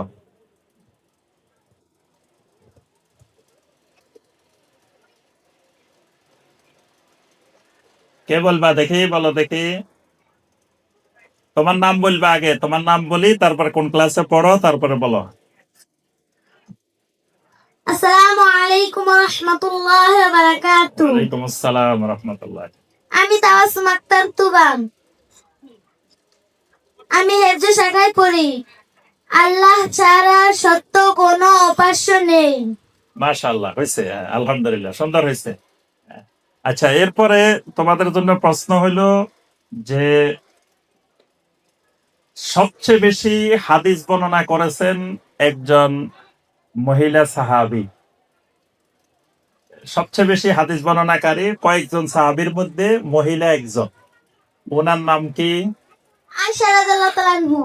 কে বলবা দেখি, বলো দেখি। তোমার নাম বলবা আগে, তোমার নাম বলি, তারপরে কোন ক্লাসে পড়ো, তারপরে বলো। আসসালামু আলাইকুম ওয়া রাহমাতুল্লাহি ওয়া বারাকাতুহু। ওয়ালাইকুম আসসালাম রহমতুল্লাহ। আমি তাবাসসুম আক্তার তুবাম। আমি হেফজ শাখায় পড়ি। আল্লাহ ছাড়া সত্য কোনো উপাস্য নেই। মাশাআল্লাহ, হয়েছে, আলহামদুলিল্লাহ, সুন্দর হয়েছে। আচ্ছা, এরপরে তোমাদের জন্য প্রশ্ন হইলো যে সবচেয়ে বেশি হাদিস বর্ণনা করেছেন একজন মহিলা সাহাবী। সবচেয়ে বেশি হাদিস বর্ণনাকারী কয়েকজন সাহাবীর মধ্যে মহিলা একজন, ওনার নাম কি? আয়েশা রাদিয়াল্লাহু তাআলা আনহু।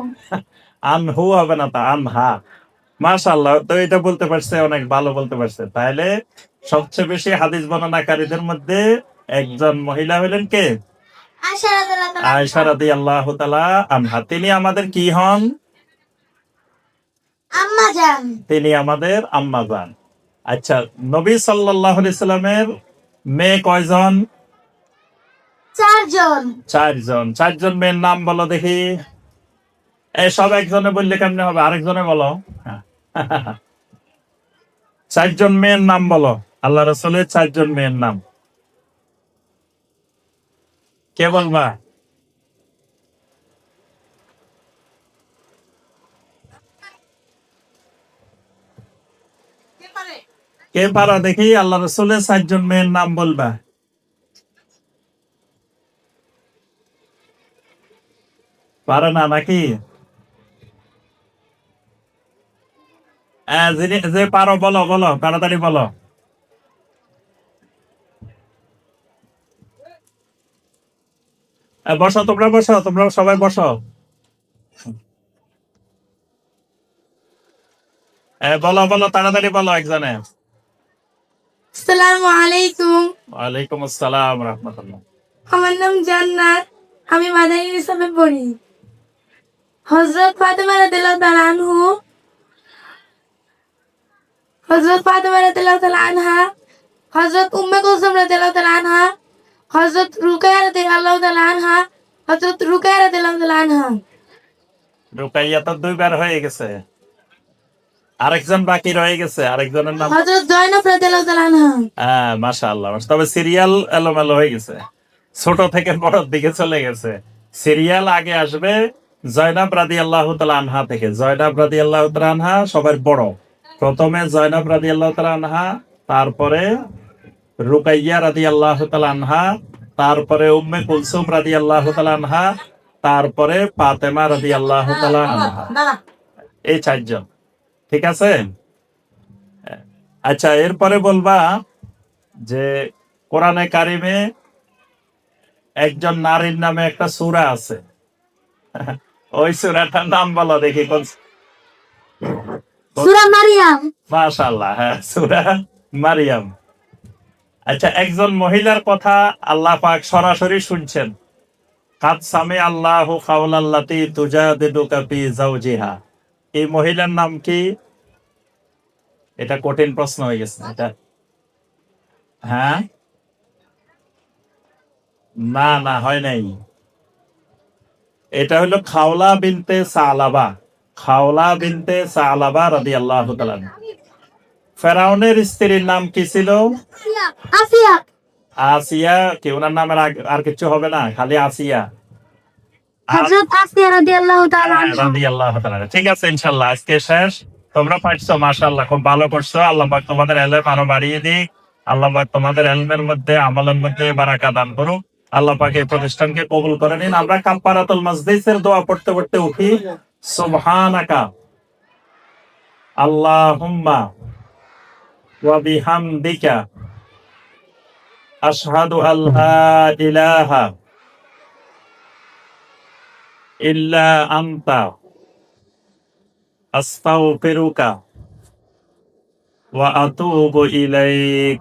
আনহু হবে না, তা আনহা। মাশাআল্লাহ, তো এটা বলতে পারছে, অনেক ভালো বলতে পারছে। তাহলে সবচেয়ে বেশি হাদিস বর্ণনাকারীদের মধ্যে একজন মহিলা হলেন কে? আয়েশা রাদিয়াল্লাহু তাআলা আয়েশা রাদিয়াল্লাহু তাআলা আনহা। তিনি আমাদের কি হন? আম্মা জান। তিনি আমাদের আম্মা জান। আচ্ছা, নবী সাল্লাল্লাহু আলাইহি সাল্লামের মেয়ে কয়জন? চারজন। চারজন। চারজন মেয়ের নাম বলো দেখি। এই সব একজনে বললে কেমনে হবে, আরেকজনে বলো। হ্যাঁ। চারজন মেয়ের নাম বলো, আল্লাহ রাসূলের চারজন মেয়ের নাম। কে বলবা? কে পারো দেখি, আল্লাহ রাসূলের চারজন মেয়ের নাম বলবা। পারে না নাকি? যে পারো বলো, বলো তাড়াতাড়ি বলো। বসো, তোমরা বসো, তোমরা সবাই বসো। বলো বলো, তাড়াতাড়ি বলো একজনে। আসসালামু আলাইকুম। ওয়ালাইকুম আসসালাম রাহমাতুল্লাহ। আমার নাম জান্নাত। আমি মাদানী নিসাবে পড়ি। হযরত ফাতেমা রাদিয়াল্লাহু তাআলা আনহু, হযরত ফাতেমা রাদিয়াল্লাহু তাআলা আনহা, হযরত উম্মে কুলসুম রাদিয়াল্লাহু তাআলা আনহা, হযরত রুকাইয়া রাদিয়াল্লাহু তাআলা আনহা, হযরত রুকাইয়া রাদিয়াল্লাহু তাআলা আনহা। রুকাইয়া তো দুইবার হয়ে গেছে, আরেকজন বাকি রয়ে গেছে, আরেকজনের নাম। হযরত জয়নব রাদিয়াল্লাহু তাআলা আনহা। হ্যাঁ, মাশাআল্লাহ। তবে সিরিয়াল এলোমেলো হয়ে গেছে, ছোট থেকে বড়র দিকে চলে গেছে। সিরিয়াল আগে আসবে জয়নাব রাদিয়াল্লাহু তাআলা আনহা থেকে। জয়নাব রাদিয়াল্লাহু তাআলা আনহা সবার বড়। প্রথমে জয়নাব রাদিয়াল্লাহু তাআলা আনহা, তারপরে রুকাইয়া রাদিয়াল্লাহু তাআলা আনহা, তারপরে উম্মে কুলসুম রাদিয়াল্লাহু তাআলা আনহা, তারপরে ফাতেমা রাদিয়াল্লাহু তাআলা আনহা। এই চারজন, ঠিক আছে? আচ্ছা, এরপরে বলবা যে কোরআনে কারিমে একজন নারীর নামে একটা সূরা আছে। ওই সূরাটার নাম বলো দেখি। কোন? সূরা মারিয়াম। মাশাআল্লাহ, হ্যাঁ, সূরা মারিয়াম। আচ্ছা, একজন মহিলার কথা আল্লাহ পাক সরাসরি শুনছেন। কাদ সামি আল্লাহু কাওলাল্লাতী তুজাদিলুকা ফী যাওজিহা। এই মহিলার নাম কি? এটা কঠিন প্রশ্ন হয়ে গেছে এটা। হ্যাঁ, না না, হয় নাই। এটা হলো খাওলা বিনতে সালাবা। খাওলা বিনতে সালাবা রাদিয়াল্লাহু তাআলা। ফেরাউনের স্ত্রীর নাম কি ছিল? আসিয়া। আসিয়া। কি ওনার নামের আর কিছু হবে না, খালি আসিয়া। হযরত আসিয়া রাদিয়াল্লাহু তাআলা আনহা। রাদিয়াল্লাহু তাআলা। ঠিক আছে, ইনশাআল্লাহ আজকে শেষ। তোমরা পারছো, মাশাআল্লাহ, খুব ভালো করছো। আল্লাহ পাক তোমাদের ইলম আরো বাড়িয়ে দিক। আল্লাহ পাক তোমাদের ইলমের মধ্যে, আমলের মধ্যে বারাকা দান করুক। আল্লাহ পাক এই প্রতিষ্ঠানকে কবুল করে নিন। আমরা কাফারাতুল মাজলিসের দোয়া পড়তে পড়তে উঠি। সুবহানাকা আল্লাহুম্মা ওয়া বিহামদিকা আশহাদু আল্লা ইলাহা ইল্লা আনতা আস্তাগফিরুকা ওয়া আতুবু ইলাইক।